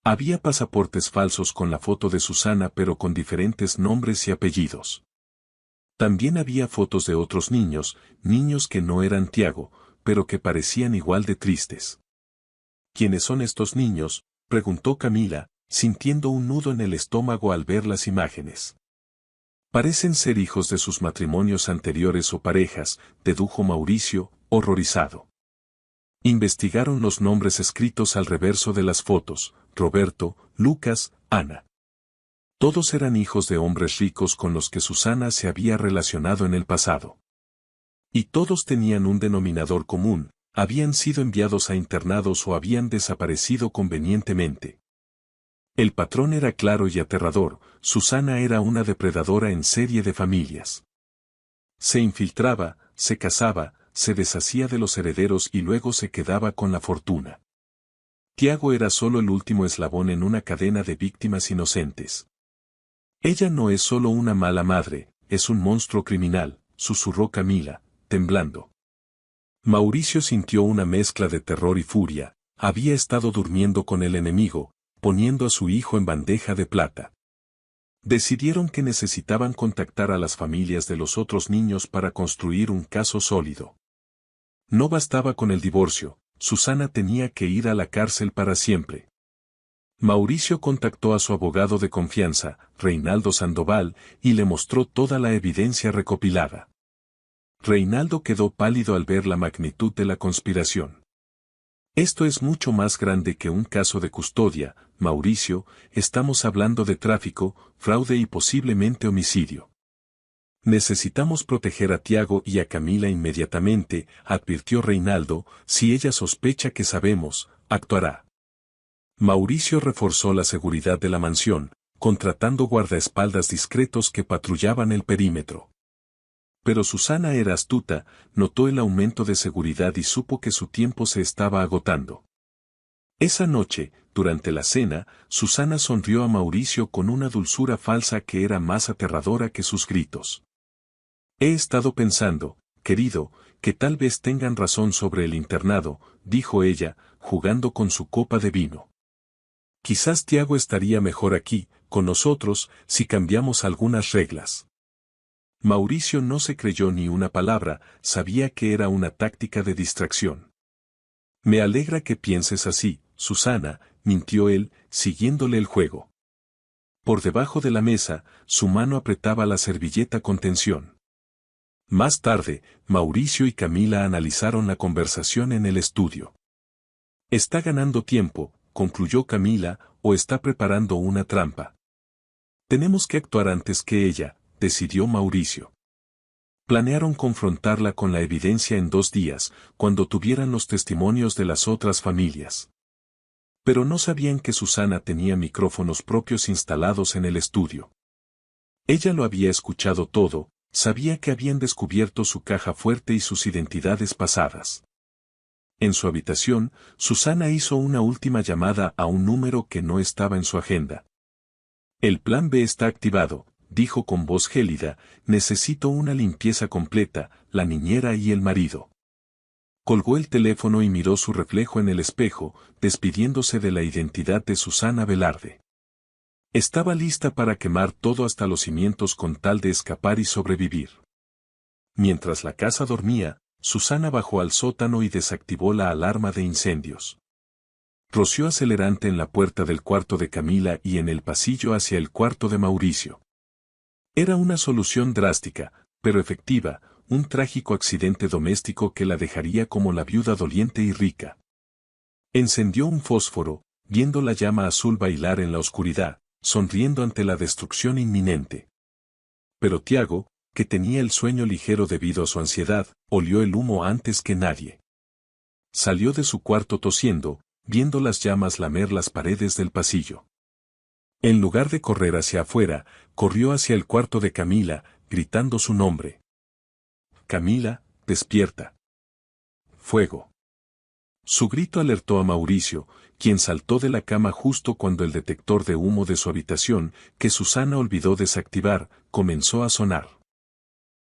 Speaker 3: Había pasaportes falsos con la foto de Susana pero con diferentes nombres y apellidos. También había fotos de otros niños, niños que no eran Tiago, pero que parecían igual de tristes. ¿Quiénes son estos niños?, preguntó Camila, sintiendo un nudo en el estómago al ver las imágenes. Parecen ser hijos de sus matrimonios anteriores o parejas, dedujo Mauricio, horrorizado. Investigaron los nombres escritos al reverso de las fotos: Roberto, Lucas, Ana. Todos eran hijos de hombres ricos con los que Susana se había relacionado en el pasado. Y todos tenían un denominador común: habían sido enviados a internados o habían desaparecido convenientemente. El patrón era claro y aterrador: Susana era una depredadora en serie de familias. Se infiltraba, se casaba, se deshacía de los herederos y luego se quedaba con la fortuna. Tiago era solo el último eslabón en una cadena de víctimas inocentes. Ella no es solo una mala madre, es un monstruo criminal, susurró Camila, temblando. Mauricio sintió una mezcla de terror y furia. Había estado durmiendo con el enemigo, poniendo a su hijo en bandeja de plata. Decidieron que necesitaban contactar a las familias de los otros niños para construir un caso sólido. No bastaba con el divorcio, Susana tenía que ir a la cárcel para siempre. Mauricio contactó a su abogado de confianza, Reinaldo Sandoval, y le mostró toda la evidencia recopilada. Reinaldo quedó pálido al ver la magnitud de la conspiración. Esto es mucho más grande que un caso de custodia, Mauricio, estamos hablando de tráfico, fraude y posiblemente homicidio. Necesitamos proteger a Tiago y a Camila inmediatamente, advirtió Reinaldo, si ella sospecha que sabemos, actuará. Mauricio reforzó la seguridad de la mansión, contratando guardaespaldas discretos que patrullaban el perímetro. Pero Susana era astuta, notó el aumento de seguridad y supo que su tiempo se estaba agotando. Esa noche, durante la cena, Susana sonrió a Mauricio con una dulzura falsa que era más aterradora que sus gritos. He estado pensando, querido, que tal vez tengan razón sobre el internado, dijo ella, jugando con su copa de vino. Quizás Tiago estaría mejor aquí, con nosotros, si cambiamos algunas reglas. Mauricio no se creyó ni una palabra, sabía que era una táctica de distracción. Me alegra que pienses así, Susana, mintió él, siguiéndole el juego. Por debajo de la mesa, su mano apretaba la servilleta con tensión. Más tarde, Mauricio y Camila analizaron la conversación en el estudio. Está ganando tiempo, concluyó Camila, o está preparando una trampa. Tenemos que actuar antes que ella, decidió Mauricio. Planearon confrontarla con la evidencia en 2 días, cuando tuvieran los testimonios de las otras familias. Pero no sabían que Susana tenía micrófonos propios instalados en el estudio. Ella lo había escuchado todo, sabía que habían descubierto su caja fuerte y sus identidades pasadas. En su habitación, Susana hizo una última llamada a un número que no estaba en su agenda. El plan B está activado, dijo con voz gélida, necesito una limpieza completa, la niñera y el marido. Colgó el teléfono y miró su reflejo en el espejo, despidiéndose de la identidad de Susana Velarde. Estaba lista para quemar todo hasta los cimientos con tal de escapar y sobrevivir. Mientras la casa dormía, Susana bajó al sótano y desactivó la alarma de incendios. Roció acelerante en la puerta del cuarto de Camila y en el pasillo hacia el cuarto de Mauricio. Era una solución drástica, pero efectiva, un trágico accidente doméstico que la dejaría como la viuda doliente y rica. Encendió un fósforo, viendo la llama azul bailar en la oscuridad, sonriendo ante la destrucción inminente. Pero Tiago, que tenía el sueño ligero debido a su ansiedad, olió el humo antes que nadie. Salió de su cuarto tosiendo, viendo las llamas lamer las paredes del pasillo. En lugar de correr hacia afuera, corrió hacia el cuarto de Camila, gritando su nombre. Camila, despierta. Fuego. Su grito alertó a Mauricio, quien saltó de la cama justo cuando el detector de humo de su habitación, que Susana olvidó desactivar, comenzó a sonar.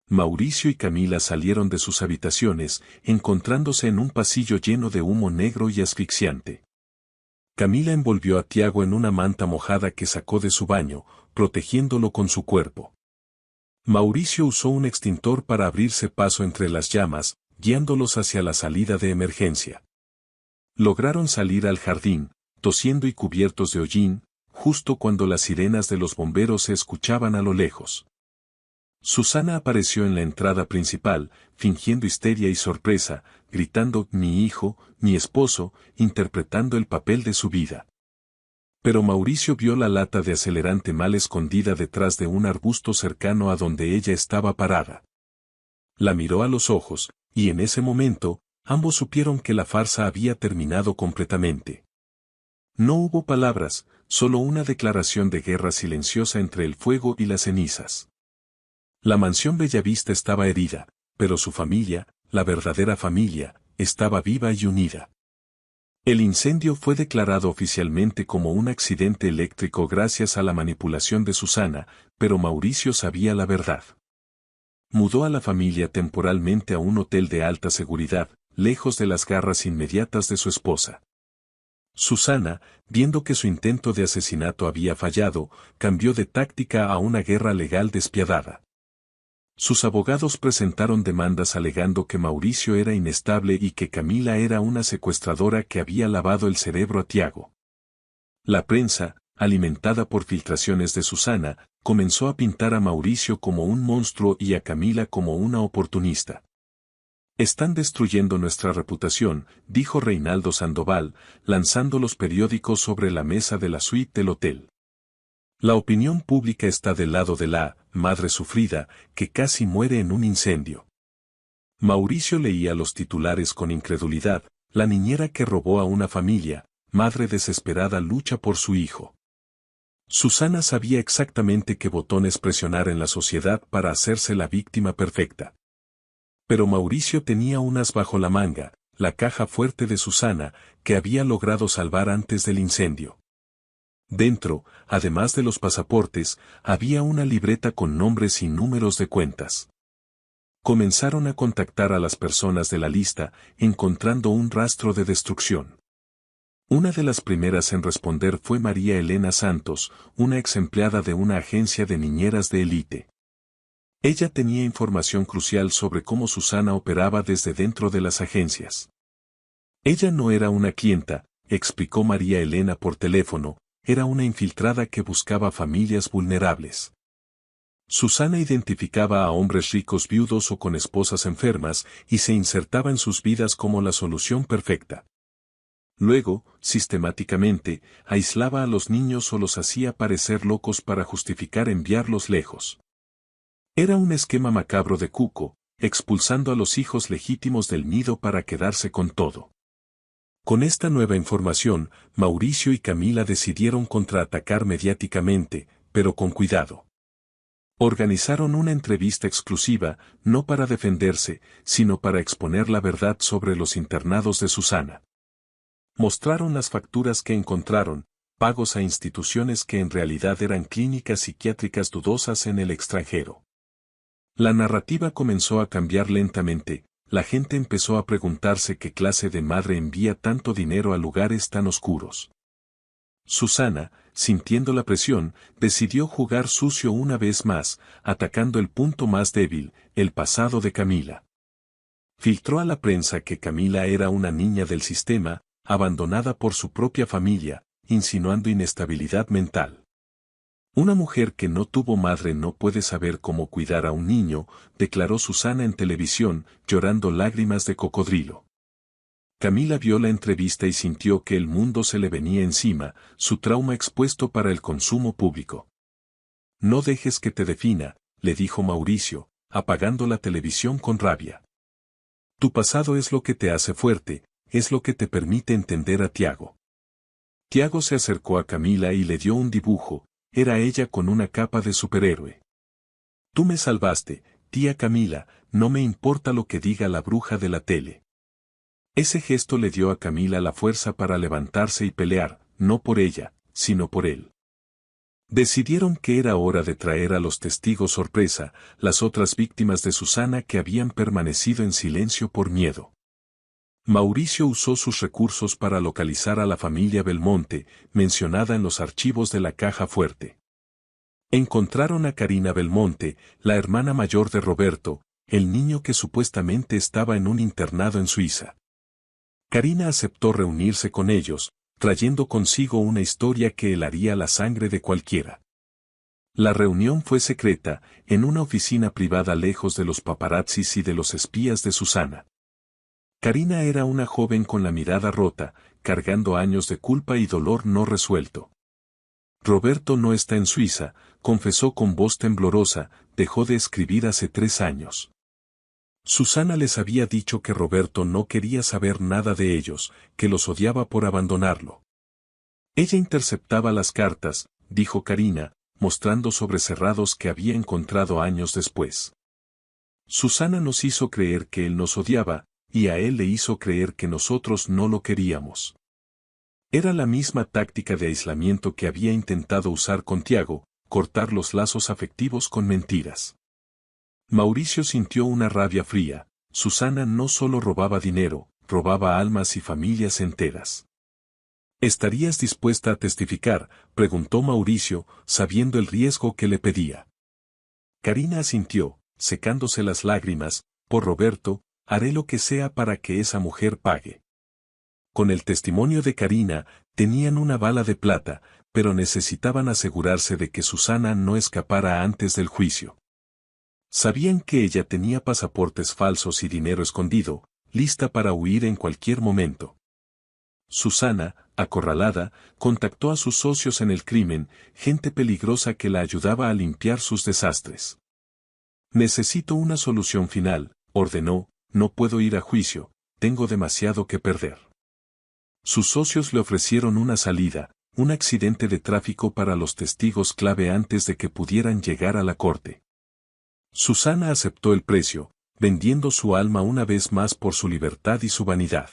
Speaker 3: Mauricio y Camila salieron de sus habitaciones, encontrándose en un pasillo lleno de humo negro y asfixiante. Camila envolvió a Tiago en una manta mojada que sacó de su baño, protegiéndolo con su cuerpo. Mauricio usó un extintor para abrirse paso entre las llamas, guiándolos hacia la salida de emergencia. Lograron salir al jardín, tosiendo y cubiertos de hollín, justo cuando las sirenas de los bomberos se escuchaban a lo lejos. Susana apareció en la entrada principal, fingiendo histeria y sorpresa, gritando «mi hijo, mi esposo», interpretando el papel de su vida. Pero Mauricio vio la lata de acelerante mal escondida detrás de un arbusto cercano a donde ella estaba parada. La miró a los ojos, y en ese momento, ambos supieron que la farsa había terminado completamente. No hubo palabras, solo una declaración de guerra silenciosa entre el fuego y las cenizas. La mansión Bellavista estaba herida, pero su familia, la verdadera familia, estaba viva y unida. El incendio fue declarado oficialmente como un accidente eléctrico gracias a la manipulación de Susana, pero Mauricio sabía la verdad. Mudó a la familia temporalmente a un hotel de alta seguridad, lejos de las garras inmediatas de su esposa. Susana, viendo que su intento de asesinato había fallado, cambió de táctica a una guerra legal despiadada. Sus abogados presentaron demandas alegando que Mauricio era inestable y que Camila era una secuestradora que había lavado el cerebro a Tiago. La prensa, alimentada por filtraciones de Susana, comenzó a pintar a Mauricio como un monstruo y a Camila como una oportunista. «Están destruyendo nuestra reputación», dijo Reinaldo Sandoval, lanzando los periódicos sobre la mesa de la suite del hotel. La opinión pública está del lado de la madre sufrida, que casi muere en un incendio. Mauricio leía los titulares con incredulidad, la niñera que robó a una familia, madre desesperada lucha por su hijo. Susana sabía exactamente qué botones presionar en la sociedad para hacerse la víctima perfecta. Pero Mauricio tenía un as bajo la manga, la caja fuerte de Susana, que había logrado salvar antes del incendio. Dentro, además de los pasaportes, había una libreta con nombres y números de cuentas. Comenzaron a contactar a las personas de la lista, encontrando un rastro de destrucción. Una de las primeras en responder fue María Elena Santos, una ex empleada de una agencia de niñeras de élite. Ella tenía información crucial sobre cómo Susana operaba desde dentro de las agencias. Ella no era una clienta, explicó María Elena por teléfono, era una infiltrada que buscaba familias vulnerables. Susana identificaba a hombres ricos viudos o con esposas enfermas y se insertaba en sus vidas como la solución perfecta. Luego, sistemáticamente, aislaba a los niños o los hacía parecer locos para justificar enviarlos lejos. Era un esquema macabro de Cuco, expulsando a los hijos legítimos del nido para quedarse con todo. Con esta nueva información, Mauricio y Camila decidieron contraatacar mediáticamente, pero con cuidado. Organizaron una entrevista exclusiva, no para defenderse, sino para exponer la verdad sobre los internados de Susana. Mostraron las facturas que encontraron, pagos a instituciones que en realidad eran clínicas psiquiátricas dudosas en el extranjero. La narrativa comenzó a cambiar lentamente. La gente empezó a preguntarse qué clase de madre envía tanto dinero a lugares tan oscuros. Susana, sintiendo la presión, decidió jugar sucio una vez más, atacando el punto más débil, el pasado de Camila. Filtró a la prensa que Camila era una niña del sistema, abandonada por su propia familia, insinuando inestabilidad mental. Una mujer que no tuvo madre no puede saber cómo cuidar a un niño, declaró Susana en televisión, llorando lágrimas de cocodrilo. Camila vio la entrevista y sintió que el mundo se le venía encima, su trauma expuesto para el consumo público. No dejes que te defina, le dijo Mauricio, apagando la televisión con rabia. Tu pasado es lo que te hace fuerte, es lo que te permite entender a Tiago. Tiago se acercó a Camila y le dio un dibujo. Era ella con una capa de superhéroe. Tú me salvaste, tía Camila, no me importa lo que diga la bruja de la tele. Ese gesto le dio a Camila la fuerza para levantarse y pelear, no por ella, sino por él. Decidieron que era hora de traer a los testigos sorpresa, las otras víctimas de Susana que habían permanecido en silencio por miedo. Mauricio usó sus recursos para localizar a la familia Belmonte, mencionada en los archivos de la Caja Fuerte. Encontraron a Karina Belmonte, la hermana mayor de Roberto, el niño que supuestamente estaba en un internado en Suiza. Karina aceptó reunirse con ellos, trayendo consigo una historia que helaría la sangre de cualquiera. La reunión fue secreta, en una oficina privada lejos de los paparazzis y de los espías de Susana. Karina era una joven con la mirada rota, cargando años de culpa y dolor no resuelto. Roberto no está en Suiza, confesó con voz temblorosa, dejó de escribir hace 3 años. Susana les había dicho que Roberto no quería saber nada de ellos, que los odiaba por abandonarlo. Ella interceptaba las cartas, dijo Karina, mostrando sobrecerrados que había encontrado años después. Susana nos hizo creer que él nos odiaba, y a él le hizo creer que nosotros no lo queríamos. Era la misma táctica de aislamiento que había intentado usar con Tiago, cortar los lazos afectivos con mentiras. Mauricio sintió una rabia fría. Susana no solo robaba dinero, robaba almas y familias enteras. ¿Estarías dispuesta a testificar?, preguntó Mauricio, sabiendo el riesgo que le pedía. Karina asintió, secándose las lágrimas. Por Roberto, haré lo que sea para que esa mujer pague. Con el testimonio de Karina, tenían una bala de plata, pero necesitaban asegurarse de que Susana no escapara antes del juicio. Sabían que ella tenía pasaportes falsos y dinero escondido, lista para huir en cualquier momento. Susana, acorralada, contactó a sus socios en el crimen, gente peligrosa que la ayudaba a limpiar sus desastres. Necesito una solución final, ordenó, no puedo ir a juicio, tengo demasiado que perder. Sus socios le ofrecieron una salida, un accidente de tráfico para los testigos clave antes de que pudieran llegar a la corte. Susana aceptó el precio, vendiendo su alma una vez más por su libertad y su vanidad.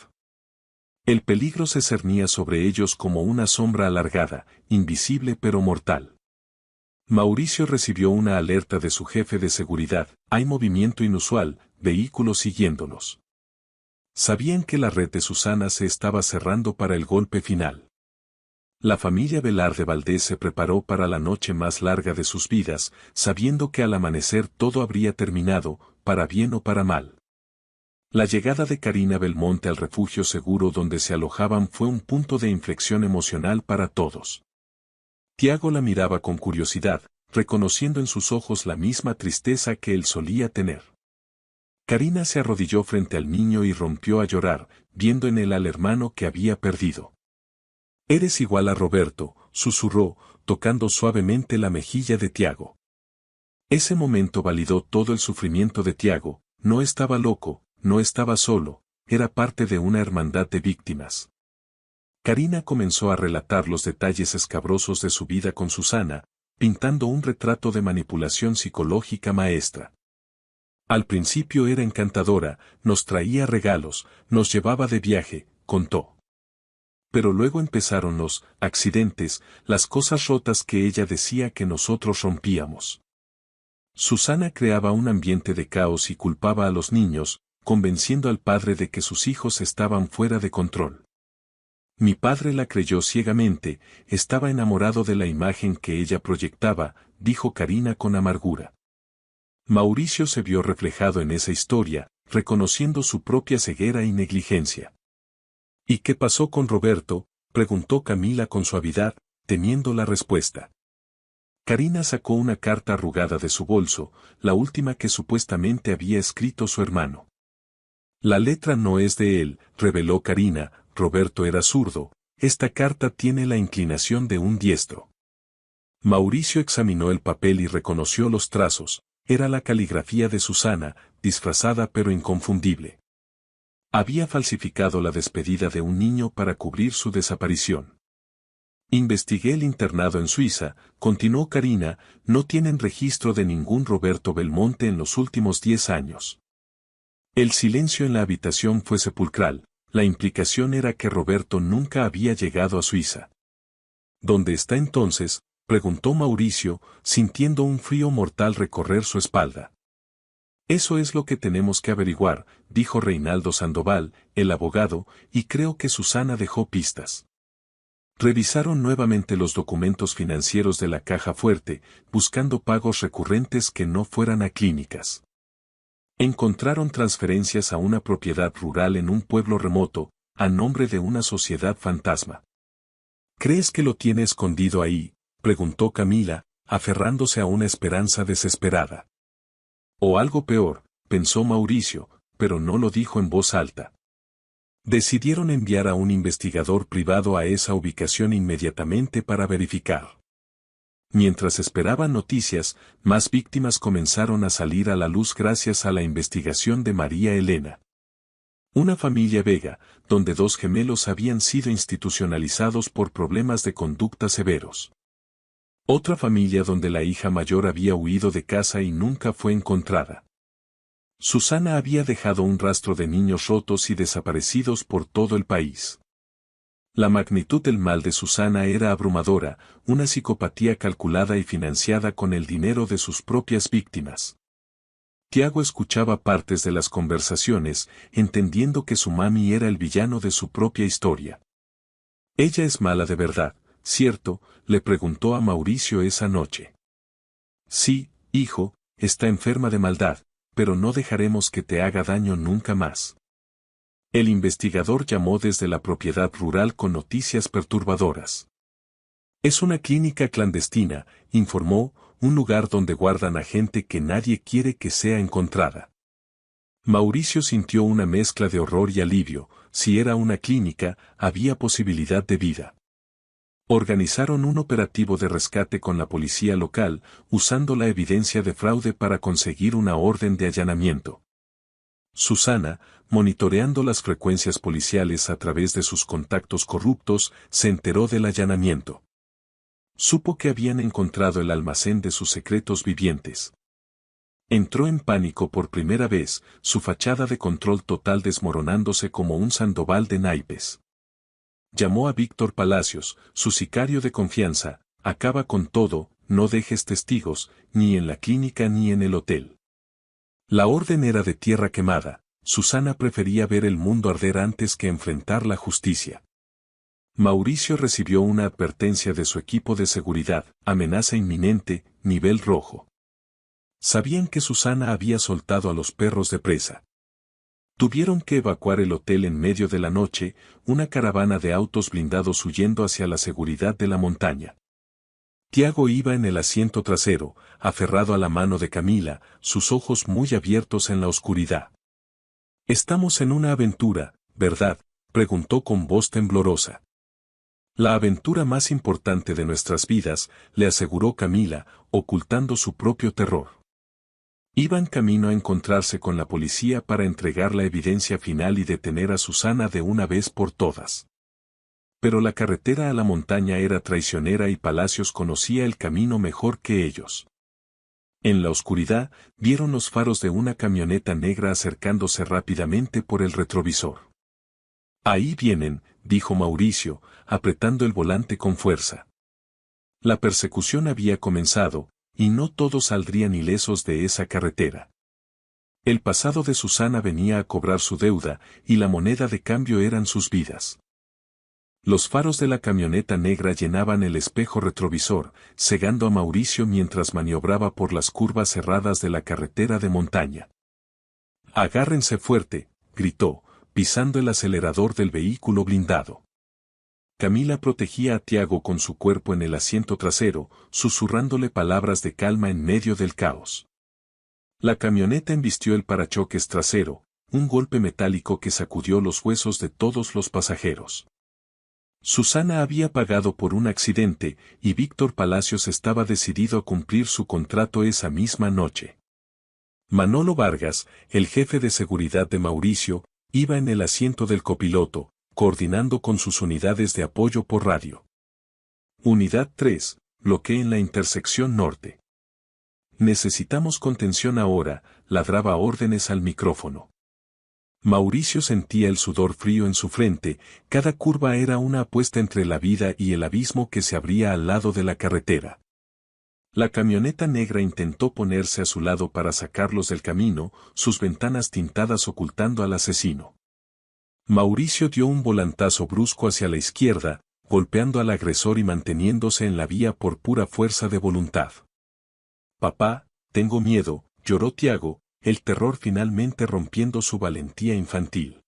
Speaker 3: El peligro se cernía sobre ellos como una sombra alargada, invisible pero mortal. Mauricio recibió una alerta de su jefe de seguridad, hay movimiento inusual, vehículos siguiéndolos. Sabían que la red de Susana se estaba cerrando para el golpe final. La familia Velarde Valdés se preparó para la noche más larga de sus vidas, sabiendo que al amanecer todo habría terminado, para bien o para mal. La llegada de Karina Belmonte al refugio seguro donde se alojaban fue un punto de inflexión emocional para todos. Tiago la miraba con curiosidad, reconociendo en sus ojos la misma tristeza que él solía tener. Karina se arrodilló frente al niño y rompió a llorar, viendo en él al hermano que había perdido. «Eres igual a Roberto», susurró, tocando suavemente la mejilla de Tiago. Ese momento validó todo el sufrimiento de Tiago, no estaba loco, no estaba solo, era parte de una hermandad de víctimas. Karina comenzó a relatar los detalles escabrosos de su vida con Susana, pintando un retrato de manipulación psicológica maestra. Al principio era encantadora, nos traía regalos, nos llevaba de viaje, contó. Pero luego empezaron los accidentes, las cosas rotas que ella decía que nosotros rompíamos. Susana creaba un ambiente de caos y culpaba a los niños, convenciendo al padre de que sus hijos estaban fuera de control. Mi padre la creyó ciegamente, estaba enamorado de la imagen que ella proyectaba, dijo Karina con amargura. Mauricio se vio reflejado en esa historia, reconociendo su propia ceguera y negligencia. ¿Y qué pasó con Roberto?, preguntó Camila con suavidad, temiendo la respuesta. Karina sacó una carta arrugada de su bolso, la última que supuestamente había escrito su hermano. La letra no es de él, reveló Karina, Roberto era zurdo, esta carta tiene la inclinación de un diestro. Mauricio examinó el papel y reconoció los trazos, era la caligrafía de Susana, disfrazada pero inconfundible. Había falsificado la despedida de un niño para cubrir su desaparición. Investigué el internado en Suiza, continuó Karina, no tienen registro de ningún Roberto Belmonte en los últimos 10 años. El silencio en la habitación fue sepulcral, la implicación era que Roberto nunca había llegado a Suiza. ¿Dónde está entonces?, preguntó Mauricio, sintiendo un frío mortal recorrer su espalda. Eso es lo que tenemos que averiguar, dijo Reinaldo Sandoval, el abogado, y creo que Susana dejó pistas. Revisaron nuevamente los documentos financieros de la Caja Fuerte, buscando pagos recurrentes que no fueran a clínicas. Encontraron transferencias a una propiedad rural en un pueblo remoto, a nombre de una sociedad fantasma. ¿Crees que lo tiene escondido ahí?, preguntó Camila, aferrándose a una esperanza desesperada. O algo peor, pensó Mauricio, pero no lo dijo en voz alta. Decidieron enviar a un investigador privado a esa ubicación inmediatamente para verificar. Mientras esperaban noticias, más víctimas comenzaron a salir a la luz gracias a la investigación de María Elena. Una familia vega, donde 2 gemelos habían sido institucionalizados por problemas de conducta severos. Otra familia donde la hija mayor había huido de casa y nunca fue encontrada. Susana había dejado un rastro de niños rotos y desaparecidos por todo el país. La magnitud del mal de Susana era abrumadora, una psicopatía calculada y financiada con el dinero de sus propias víctimas. Tiago escuchaba partes de las conversaciones, entendiendo que su mami era el villano de su propia historia. «Ella es mala de verdad, ¿cierto?», le preguntó a Mauricio esa noche. «Sí, hijo, está enferma de maldad, pero no dejaremos que te haga daño nunca más». El investigador llamó desde la propiedad rural con noticias perturbadoras. «Es una clínica clandestina», informó, «un lugar donde guardan a gente que nadie quiere que sea encontrada». Mauricio sintió una mezcla de horror y alivio. Si era una clínica, había posibilidad de vida. Organizaron un operativo de rescate con la policía local, usando la evidencia de fraude para conseguir una orden de allanamiento. Susana, monitoreando las frecuencias policiales a través de sus contactos corruptos, se enteró del allanamiento. Supo que habían encontrado el almacén de sus secretos vivientes. Entró en pánico por primera vez, su fachada de control total desmoronándose como un sandoval de naipes. Llamó a Víctor Palacios, su sicario de confianza: «Acaba con todo, no dejes testigos, ni en la clínica ni en el hotel». La orden era de tierra quemada. Susana prefería ver el mundo arder antes que enfrentar la justicia. Mauricio recibió una advertencia de su equipo de seguridad: «Amenaza inminente, nivel rojo». Sabían que Susana había soltado a los perros de presa. Tuvieron que evacuar el hotel en medio de la noche, una caravana de autos blindados huyendo hacia la seguridad de la montaña. Tiago iba en el asiento trasero, aferrado a la mano de Camila, sus ojos muy abiertos en la oscuridad. «Estamos en una aventura, ¿verdad?», preguntó con voz temblorosa. «La aventura más importante de nuestras vidas», le aseguró Camila, ocultando su propio terror. Iban camino a encontrarse con la policía para entregar la evidencia final y detener a Susana de una vez por todas. Pero la carretera a la montaña era traicionera y Palacios conocía el camino mejor que ellos. En la oscuridad, vieron los faros de una camioneta negra acercándose rápidamente por el retrovisor. «Ahí vienen», dijo Mauricio, apretando el volante con fuerza. La persecución había comenzado, y no todos saldrían ilesos de esa carretera. El pasado de Susana venía a cobrar su deuda, y la moneda de cambio eran sus vidas. Los faros de la camioneta negra llenaban el espejo retrovisor, cegando a Mauricio mientras maniobraba por las curvas cerradas de la carretera de montaña. «Agárrense fuerte», gritó, pisando el acelerador del vehículo blindado. Camila protegía a Tiago con su cuerpo en el asiento trasero, susurrándole palabras de calma en medio del caos. La camioneta embistió el parachoques trasero, un golpe metálico que sacudió los huesos de todos los pasajeros. Susana había pagado por un accidente, y Víctor Palacios estaba decidido a cumplir su contrato esa misma noche. Manolo Vargas, el jefe de seguridad de Mauricio, iba en el asiento del copiloto, coordinando con sus unidades de apoyo por radio. «Unidad 3, bloqueen la intersección norte». «Necesitamos contención ahora», ladraba órdenes al micrófono. Mauricio sentía el sudor frío en su frente, cada curva era una apuesta entre la vida y el abismo que se abría al lado de la carretera. La camioneta negra intentó ponerse a su lado para sacarlos del camino, sus ventanas tintadas ocultando al asesino. Mauricio dio un volantazo brusco hacia la izquierda, golpeando al agresor y manteniéndose en la vía por pura fuerza de voluntad. «Papá, tengo miedo», lloró Tiago, el terror finalmente rompiendo su valentía infantil.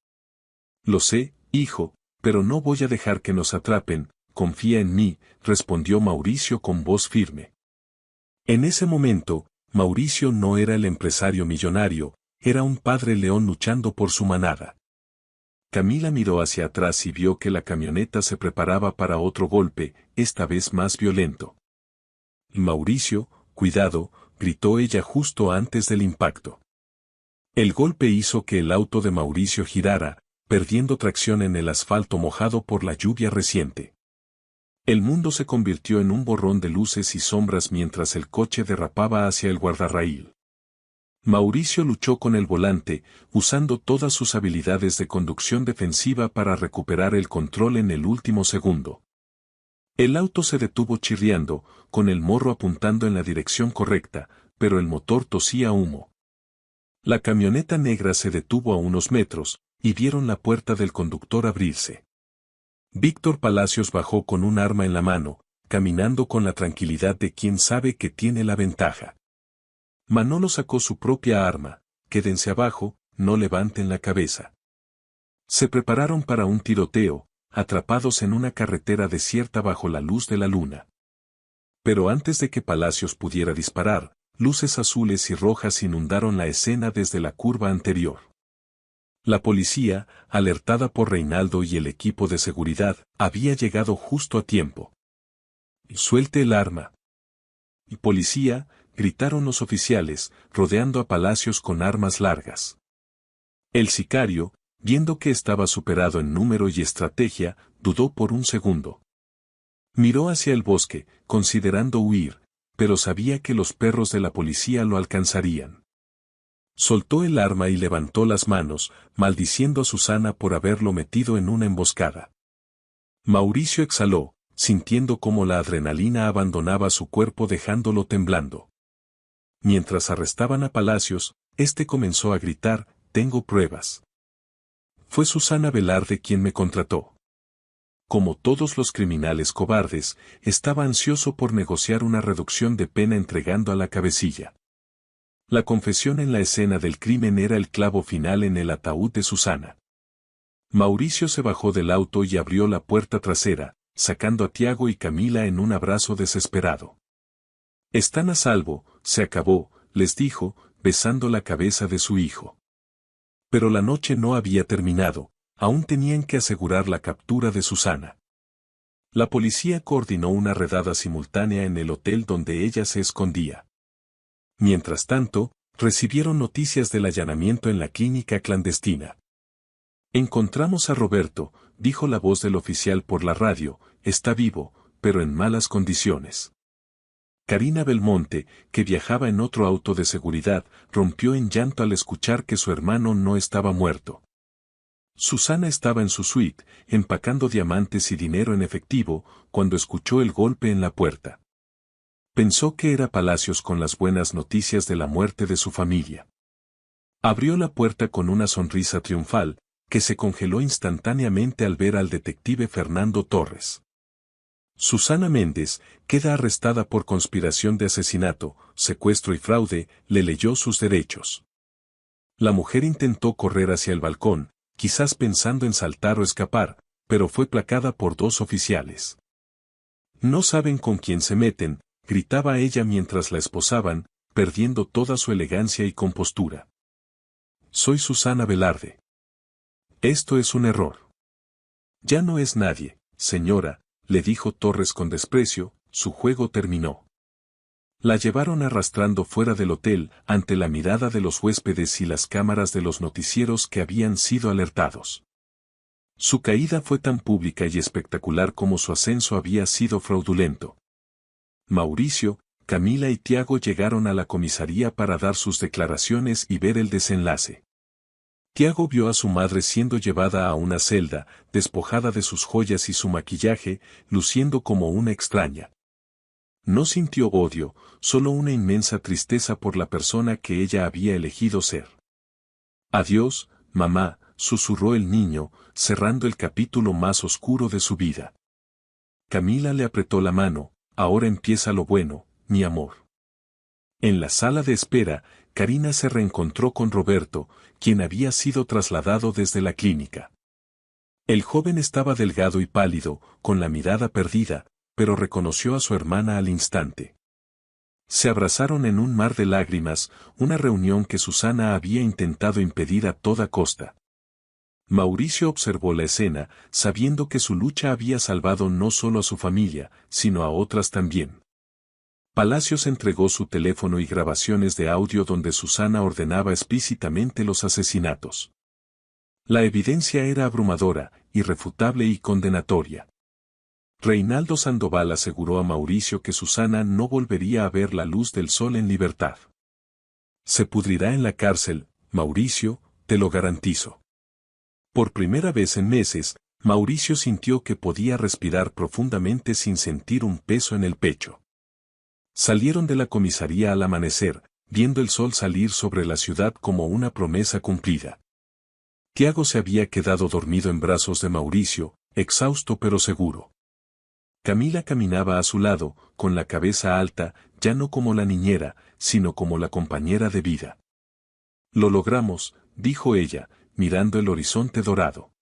Speaker 3: «Lo sé, hijo, pero no voy a dejar que nos atrapen, confía en mí», respondió Mauricio con voz firme. En ese momento, Mauricio no era el empresario millonario, era un padre león luchando por su manada. Camila miró hacia atrás y vio que la camioneta se preparaba para otro golpe, esta vez más violento. Mauricio, cuidado, gritó ella justo antes del impacto. El golpe hizo que el auto de Mauricio girara, perdiendo tracción en el asfalto mojado por la lluvia reciente. El mundo se convirtió en un borrón de luces y sombras mientras el coche derrapaba hacia el guardarraíl. Mauricio luchó con el volante, usando todas sus habilidades de conducción defensiva para recuperar el control en el último segundo. El auto se detuvo chirriando, con el morro apuntando en la dirección correcta, pero el motor tosía humo. La camioneta negra se detuvo a unos metros, y vieron la puerta del conductor abrirse. Víctor Palacios bajó con un arma en la mano, caminando con la tranquilidad de quien sabe que tiene la ventaja. Manolo sacó su propia arma, quédense abajo, no levanten la cabeza. Se prepararon para un tiroteo, atrapados en una carretera desierta bajo la luz de la luna. Pero antes de que Palacios pudiera disparar, luces azules y rojas inundaron la escena desde la curva anterior. La policía, alertada por Reinaldo y el equipo de seguridad, había llegado justo a tiempo. «Suelte el arma». «Y policía», gritaron los oficiales, rodeando a Palacios con armas largas. El sicario, viendo que estaba superado en número y estrategia, dudó por un segundo. Miró hacia el bosque, considerando huir, pero sabía que los perros de la policía lo alcanzarían. Soltó el arma y levantó las manos, maldiciendo a Susana por haberlo metido en una emboscada. Mauricio exhaló, sintiendo cómo la adrenalina abandonaba su cuerpo dejándolo temblando. Mientras arrestaban a Palacios, este comenzó a gritar, «Tengo pruebas». Fue Susana Velarde quien me contrató. Como todos los criminales cobardes, estaba ansioso por negociar una reducción de pena entregando a la cabecilla. La confesión en la escena del crimen era el clavo final en el ataúd de Susana. Mauricio se bajó del auto y abrió la puerta trasera, sacando a Tiago y Camila en un abrazo desesperado. «Están a salvo», se acabó, les dijo, besando la cabeza de su hijo. Pero la noche no había terminado, aún tenían que asegurar la captura de Susana. La policía coordinó una redada simultánea en el hotel donde ella se escondía. Mientras tanto, recibieron noticias del allanamiento en la clínica clandestina. «Encontramos a Roberto», dijo la voz del oficial por la radio, «está vivo, pero en malas condiciones». Karina Belmonte, que viajaba en otro auto de seguridad, rompió en llanto al escuchar que su hermano no estaba muerto. Susana estaba en su suite, empacando diamantes y dinero en efectivo, cuando escuchó el golpe en la puerta. Pensó que era Palacios con las buenas noticias de la muerte de su familia. Abrió la puerta con una sonrisa triunfal, que se congeló instantáneamente al ver al detective Fernando Torres. Susana Méndez, queda arrestada por conspiración de asesinato, secuestro y fraude, le leyó sus derechos. La mujer intentó correr hacia el balcón, quizás pensando en saltar o escapar, pero fue placada por dos oficiales. «No saben con quién se meten», gritaba ella mientras la esposaban, perdiendo toda su elegancia y compostura. «Soy Susana Velarde. Esto es un error». «Ya no es nadie, señora», le dijo Torres con desprecio, su juego terminó. La llevaron arrastrando fuera del hotel, ante la mirada de los huéspedes y las cámaras de los noticieros que habían sido alertados. Su caída fue tan pública y espectacular como su ascenso había sido fraudulento. Mauricio, Camila y Tiago llegaron a la comisaría para dar sus declaraciones y ver el desenlace. Tiago vio a su madre siendo llevada a una celda, despojada de sus joyas y su maquillaje, luciendo como una extraña. No sintió odio, solo una inmensa tristeza por la persona que ella había elegido ser. «Adiós, mamá», susurró el niño, cerrando el capítulo más oscuro de su vida. Camila le apretó la mano, «Ahora empieza lo bueno, mi amor». En la sala de espera, Karina se reencontró con Roberto, quien había sido trasladado desde la clínica. El joven estaba delgado y pálido, con la mirada perdida, pero reconoció a su hermana al instante. Se abrazaron en un mar de lágrimas, una reunión que Susana había intentado impedir a toda costa. Mauricio observó la escena, sabiendo que su lucha había salvado no solo a su familia, sino a otras también. Palacios entregó su teléfono y grabaciones de audio donde Susana ordenaba explícitamente los asesinatos. La evidencia era abrumadora, irrefutable y condenatoria. Reinaldo Sandoval aseguró a Mauricio que Susana no volvería a ver la luz del sol en libertad. Se pudrirá en la cárcel, Mauricio, te lo garantizo. Por primera vez en meses, Mauricio sintió que podía respirar profundamente sin sentir un peso en el pecho. Salieron de la comisaría al amanecer, viendo el sol salir sobre la ciudad como una promesa cumplida. Tiago se había quedado dormido en brazos de Mauricio, exhausto pero seguro. Camila caminaba a su lado, con la cabeza alta, ya no como la niñera, sino como la compañera de vida. Lo logramos, dijo ella, mirando el horizonte dorado.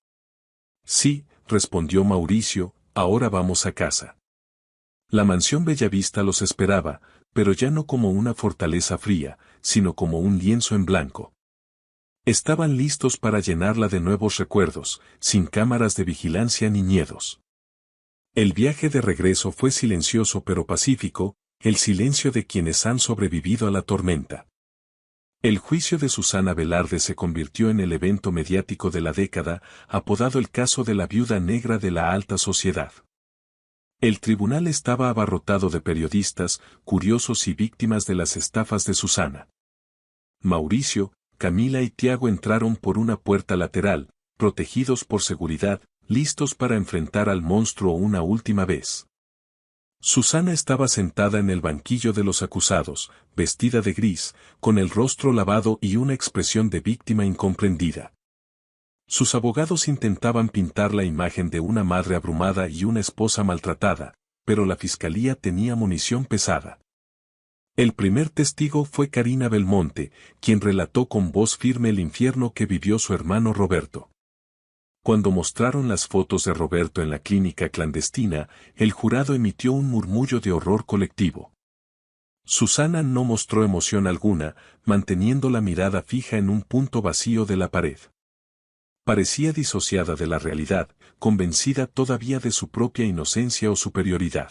Speaker 3: Sí, respondió Mauricio, ahora vamos a casa. La mansión Bellavista los esperaba, pero ya no como una fortaleza fría, sino como un lienzo en blanco. Estaban listos para llenarla de nuevos recuerdos, sin cámaras de vigilancia ni miedos. El viaje de regreso fue silencioso pero pacífico, el silencio de quienes han sobrevivido a la tormenta. El juicio de Susana Velarde se convirtió en el evento mediático de la década, apodado el caso de la viuda negra de la alta sociedad. El tribunal estaba abarrotado de periodistas, curiosos y víctimas de las estafas de Susana. Mauricio, Camila y Tiago entraron por una puerta lateral, protegidos por seguridad, listos para enfrentar al monstruo una última vez. Susana estaba sentada en el banquillo de los acusados, vestida de gris, con el rostro lavado y una expresión de víctima incomprendida. Sus abogados intentaban pintar la imagen de una madre abrumada y una esposa maltratada, pero la fiscalía tenía munición pesada. El primer testigo fue Karina Belmonte, quien relató con voz firme el infierno que vivió su hermano Roberto. Cuando mostraron las fotos de Roberto en la clínica clandestina, el jurado emitió un murmullo de horror colectivo. Susana no mostró emoción alguna, manteniendo la mirada fija en un punto vacío de la pared. Parecía disociada de la realidad, convencida todavía de su propia inocencia o superioridad.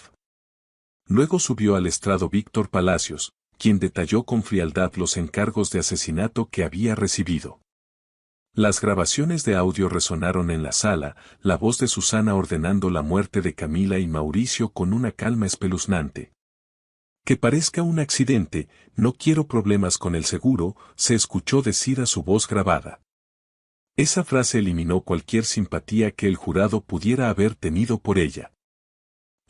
Speaker 3: Luego subió al estrado Víctor Palacios, quien detalló con frialdad los encargos de asesinato que había recibido. Las grabaciones de audio resonaron en la sala, la voz de Susana ordenando la muerte de Camila y Mauricio con una calma espeluznante. Que parezca un accidente, no quiero problemas con el seguro, se escuchó decir a su voz grabada. Esa frase eliminó cualquier simpatía que el jurado pudiera haber tenido por ella.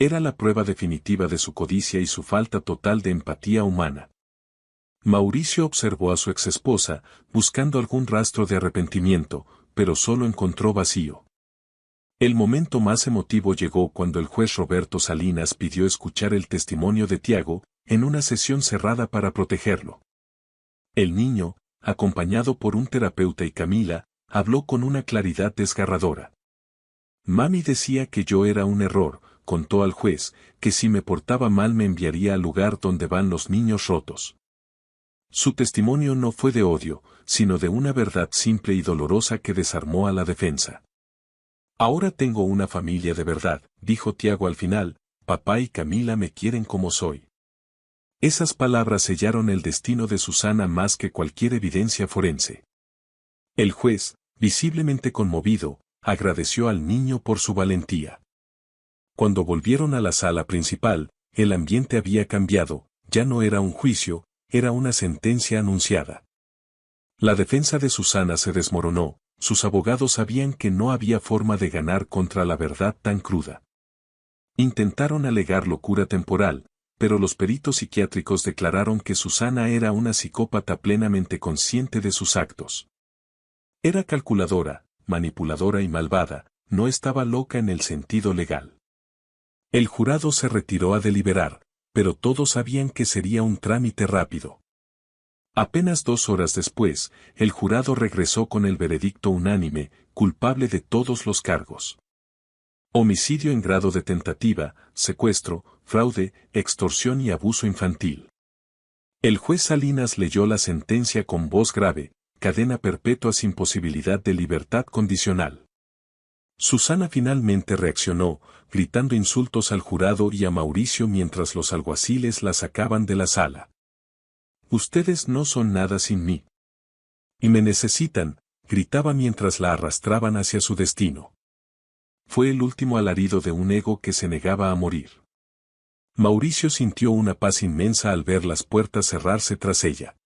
Speaker 3: Era la prueba definitiva de su codicia y su falta total de empatía humana. Mauricio observó a su exesposa, buscando algún rastro de arrepentimiento, pero solo encontró vacío. El momento más emotivo llegó cuando el juez Roberto Salinas pidió escuchar el testimonio de Tiago, en una sesión cerrada para protegerlo. El niño, acompañado por un terapeuta y Camila, habló con una claridad desgarradora. Mami decía que yo era un error, contó al juez, que si me portaba mal me enviaría al lugar donde van los niños rotos. Su testimonio no fue de odio, sino de una verdad simple y dolorosa que desarmó a la defensa. Ahora tengo una familia de verdad, dijo Tiago al final, papá y Camila me quieren como soy. Esas palabras sellaron el destino de Susana más que cualquier evidencia forense. El juez, visiblemente conmovido, agradeció al niño por su valentía. Cuando volvieron a la sala principal, el ambiente había cambiado, ya no era un juicio, era una sentencia anunciada. La defensa de Susana se desmoronó, sus abogados sabían que no había forma de ganar contra la verdad tan cruda. Intentaron alegar locura temporal, pero los peritos psiquiátricos declararon que Susana era una psicópata plenamente consciente de sus actos. Era calculadora, manipuladora y malvada, no estaba loca en el sentido legal. El jurado se retiró a deliberar, pero todos sabían que sería un trámite rápido. Apenas 2 horas después, el jurado regresó con el veredicto unánime, culpable de todos los cargos. Homicidio en grado de tentativa, secuestro, fraude, extorsión y abuso infantil. El juez Salinas leyó la sentencia con voz grave: cadena perpetua sin posibilidad de libertad condicional. Susana finalmente reaccionó, gritando insultos al jurado y a Mauricio mientras los alguaciles la sacaban de la sala. «Ustedes no son nada sin mí. Y me necesitan», gritaba mientras la arrastraban hacia su destino. Fue el último alarido de un ego que se negaba a morir. Mauricio sintió una paz inmensa al ver las puertas cerrarse tras ella.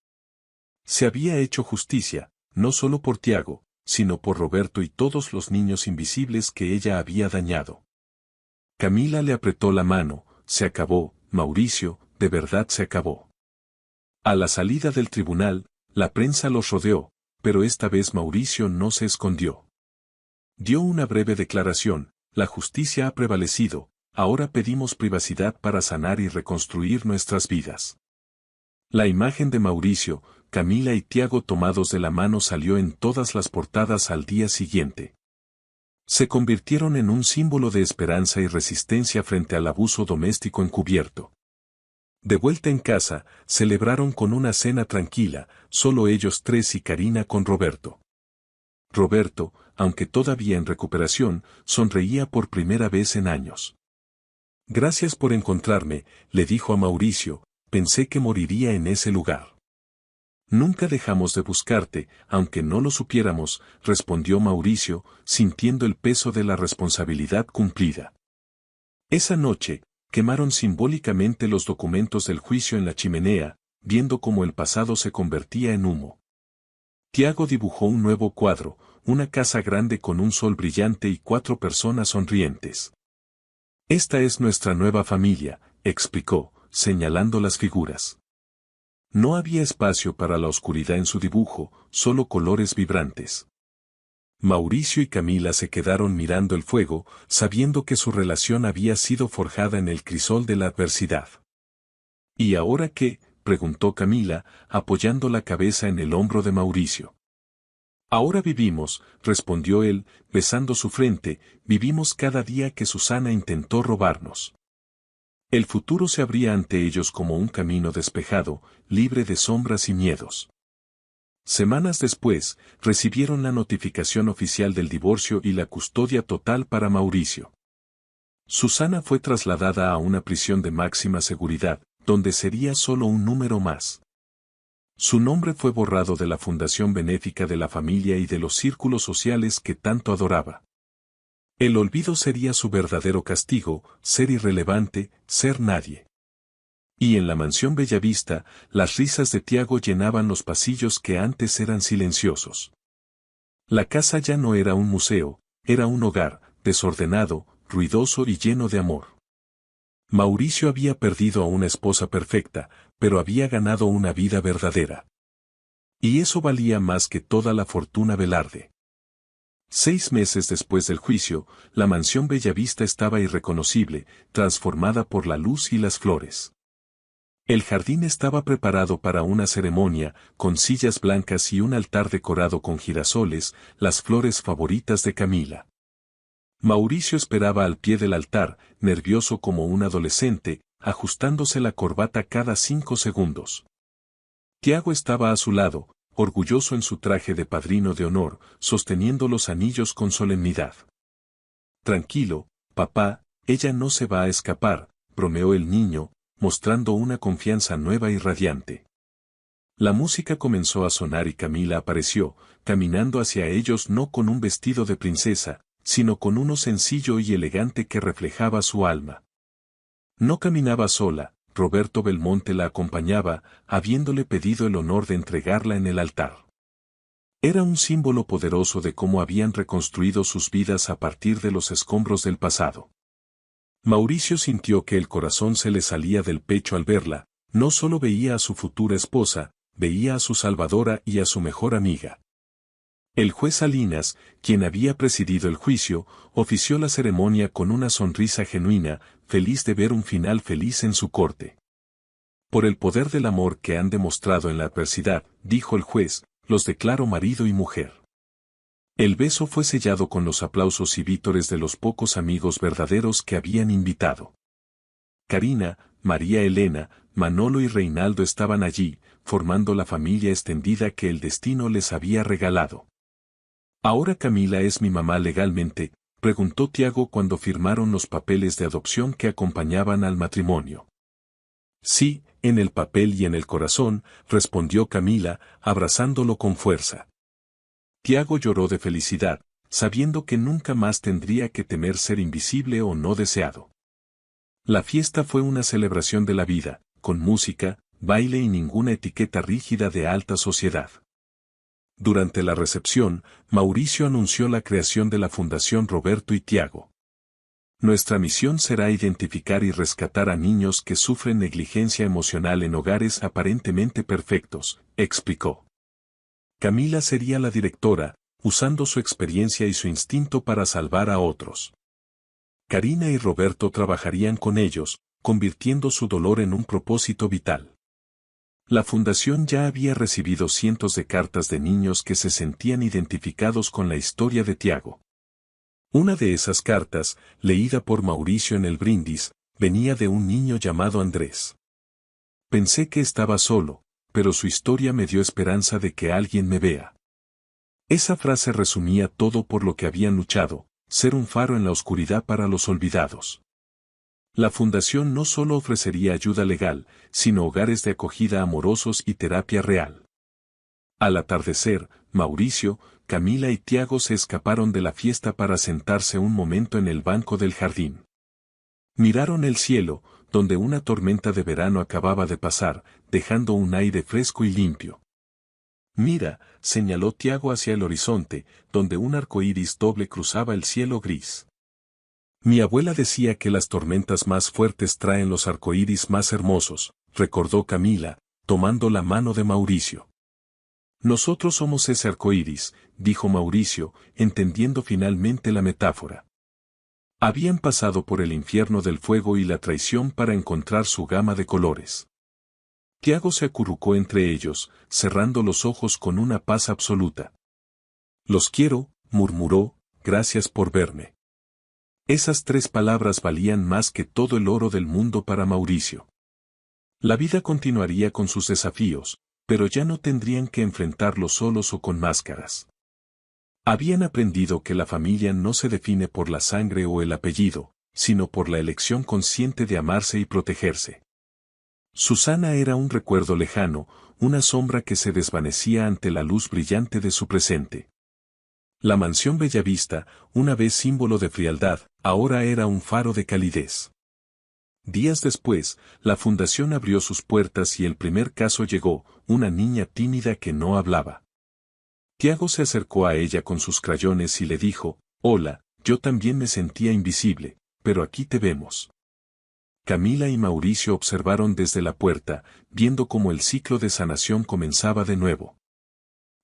Speaker 3: Se había hecho justicia, no solo por Tiago, sino por Roberto y todos los niños invisibles que ella había dañado. Camila le apretó la mano: «Se acabó, Mauricio, de verdad se acabó». A la salida del tribunal, la prensa los rodeó, pero esta vez Mauricio no se escondió. Dio una breve declaración: «La justicia ha prevalecido, ahora pedimos privacidad para sanar y reconstruir nuestras vidas». La imagen de Mauricio, Camila y Tiago tomados de la mano salió en todas las portadas al día siguiente. Se convirtieron en un símbolo de esperanza y resistencia frente al abuso doméstico encubierto. De vuelta en casa, celebraron con una cena tranquila, solo ellos tres y Karina con Roberto. Roberto, aunque todavía en recuperación, sonreía por primera vez en años. «Gracias por encontrarme», le dijo a Mauricio, «pensé que moriría en ese lugar». «Nunca dejamos de buscarte, aunque no lo supiéramos», respondió Mauricio, sintiendo el peso de la responsabilidad cumplida. Esa noche, quemaron simbólicamente los documentos del juicio en la chimenea, viendo cómo el pasado se convertía en humo. Tiago dibujó un nuevo cuadro: una casa grande con un sol brillante y 4 personas sonrientes. «Esta es nuestra nueva familia», explicó, señalando las figuras. No había espacio para la oscuridad en su dibujo, solo colores vibrantes. Mauricio y Camila se quedaron mirando el fuego, sabiendo que su relación había sido forjada en el crisol de la adversidad. «¿Y ahora qué?», preguntó Camila, apoyando la cabeza en el hombro de Mauricio. «Ahora vivimos», respondió él, besando su frente, «vivimos cada día que Susana intentó robarnos». El futuro se abría ante ellos como un camino despejado, libre de sombras y miedos. Semanas después, recibieron la notificación oficial del divorcio y la custodia total para Mauricio. Susana fue trasladada a una prisión de máxima seguridad, donde sería solo un número más. Su nombre fue borrado de la fundación benéfica de la familia y de los círculos sociales que tanto adoraba. El olvido sería su verdadero castigo: ser irrelevante, ser nadie. Y en la mansión Bellavista, las risas de Tiago llenaban los pasillos que antes eran silenciosos. La casa ya no era un museo, era un hogar, desordenado, ruidoso y lleno de amor. Mauricio había perdido a una esposa perfecta, pero había ganado una vida verdadera. Y eso valía más que toda la fortuna Velarde. 6 meses después del juicio, la mansión Bellavista estaba irreconocible, transformada por la luz y las flores. El jardín estaba preparado para una ceremonia, con sillas blancas y un altar decorado con girasoles, las flores favoritas de Camila. Mauricio esperaba al pie del altar, nervioso como un adolescente, ajustándose la corbata cada 5 segundos. Tiago estaba a su lado, orgulloso en su traje de padrino de honor, sosteniendo los anillos con solemnidad. «Tranquilo, papá, ella no se va a escapar», bromeó el niño, mostrando una confianza nueva y radiante. La música comenzó a sonar y Camila apareció, caminando hacia ellos no con un vestido de princesa, sino con uno sencillo y elegante que reflejaba su alma. No caminaba sola, Roberto Belmonte la acompañaba, habiéndole pedido el honor de entregarla en el altar. Era un símbolo poderoso de cómo habían reconstruido sus vidas a partir de los escombros del pasado. Mauricio sintió que el corazón se le salía del pecho al verla. No solo veía a su futura esposa, veía a su salvadora y a su mejor amiga. El juez Salinas, quien había presidido el juicio, ofició la ceremonia con una sonrisa genuina, feliz de ver un final feliz en su corte. «Por el poder del amor que han demostrado en la adversidad», dijo el juez, «los declaro marido y mujer». El beso fue sellado con los aplausos y vítores de los pocos amigos verdaderos que habían invitado. Karina, María Elena, Manolo y Reinaldo estaban allí, formando la familia extendida que el destino les había regalado. ¿Ahora Camila es mi mamá legalmente?, preguntó Tiago cuando firmaron los papeles de adopción que acompañaban al matrimonio. Sí, en el papel y en el corazón, respondió Camila, abrazándolo con fuerza. Tiago lloró de felicidad, sabiendo que nunca más tendría que temer ser invisible o no deseado. La fiesta fue una celebración de la vida, con música, baile y ninguna etiqueta rígida de alta sociedad. Durante la recepción, Mauricio anunció la creación de la Fundación Roberto y Tiago. Nuestra misión será identificar y rescatar a niños que sufren negligencia emocional en hogares aparentemente perfectos, explicó. Camila sería la directora, usando su experiencia y su instinto para salvar a otros. Karina y Roberto trabajarían con ellos, convirtiendo su dolor en un propósito vital. La fundación ya había recibido cientos de cartas de niños que se sentían identificados con la historia de Tiago. Una de esas cartas, leída por Mauricio en el brindis, venía de un niño llamado Andrés. Pensé que estaba solo, pero su historia me dio esperanza de que alguien me vea. Esa frase resumía todo por lo que habían luchado, ser un faro en la oscuridad para los olvidados. La fundación no solo ofrecería ayuda legal, sino hogares de acogida amorosos y terapia real. Al atardecer, Mauricio, Camila y Tiago se escaparon de la fiesta para sentarse un momento en el banco del jardín. Miraron el cielo, donde una tormenta de verano acababa de pasar, dejando un aire fresco y limpio. Mira, señaló Tiago hacia el horizonte, donde un arco iris doble cruzaba el cielo gris. Mi abuela decía que las tormentas más fuertes traen los arcoíris más hermosos, recordó Camila, tomando la mano de Mauricio. Nosotros somos ese arcoíris, dijo Mauricio, entendiendo finalmente la metáfora. Habían pasado por el infierno del fuego y la traición para encontrar su gama de colores. Tiago se acurrucó entre ellos, cerrando los ojos con una paz absoluta. Los quiero, murmuró, gracias por verme. Esas 3 palabras valían más que todo el oro del mundo para Mauricio. La vida continuaría con sus desafíos, pero ya no tendrían que enfrentarlos solos o con máscaras. Habían aprendido que la familia no se define por la sangre o el apellido, sino por la elección consciente de amarse y protegerse. Susana era un recuerdo lejano, una sombra que se desvanecía ante la luz brillante de su presente. La mansión Bellavista, una vez símbolo de frialdad, ahora era un faro de calidez. Días después, la fundación abrió sus puertas y el primer caso llegó, una niña tímida que no hablaba. Tiago se acercó a ella con sus crayones y le dijo, «Hola, yo también me sentía invisible, pero aquí te vemos». Camila y Mauricio observaron desde la puerta, viendo cómo el ciclo de sanación comenzaba de nuevo.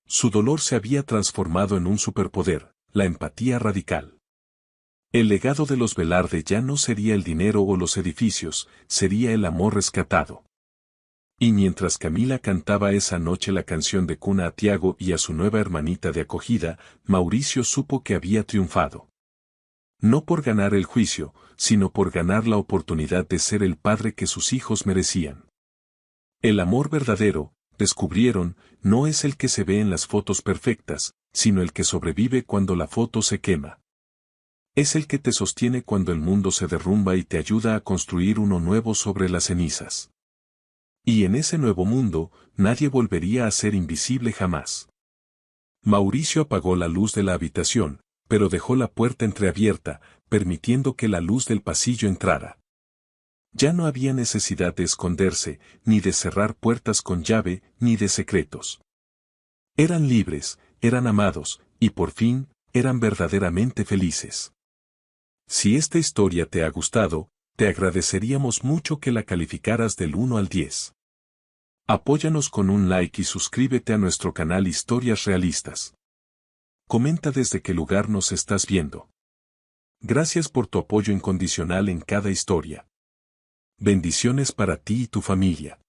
Speaker 3: Su dolor se había transformado en un superpoder, la empatía radical. El legado de los Velarde ya no sería el dinero o los edificios, sería el amor rescatado. Y mientras Camila cantaba esa noche la canción de cuna a Tiago y a su nueva hermanita de acogida, Mauricio supo que había triunfado. No por ganar el juicio, sino por ganar la oportunidad de ser el padre que sus hijos merecían. El amor verdadero, descubrieron, no es el que se ve en las fotos perfectas, sino el que sobrevive cuando la foto se quema. Es el que te sostiene cuando el mundo se derrumba y te ayuda a construir uno nuevo sobre las cenizas. Y en ese nuevo mundo, nadie volvería a ser invisible jamás. Mauricio apagó la luz de la habitación, pero dejó la puerta entreabierta, permitiendo que la luz del pasillo entrara. Ya no había necesidad de esconderse, ni de cerrar puertas con llave, ni de secretos. Eran libres, eran amados, y por fin, eran verdaderamente felices. Si esta historia te ha gustado, te agradeceríamos mucho que la calificaras del 1 al 10. Apóyanos con un like y suscríbete a nuestro canal Historias Realistas. Comenta desde qué lugar nos estás viendo. Gracias por tu apoyo incondicional en cada historia. Bendiciones para ti y tu familia.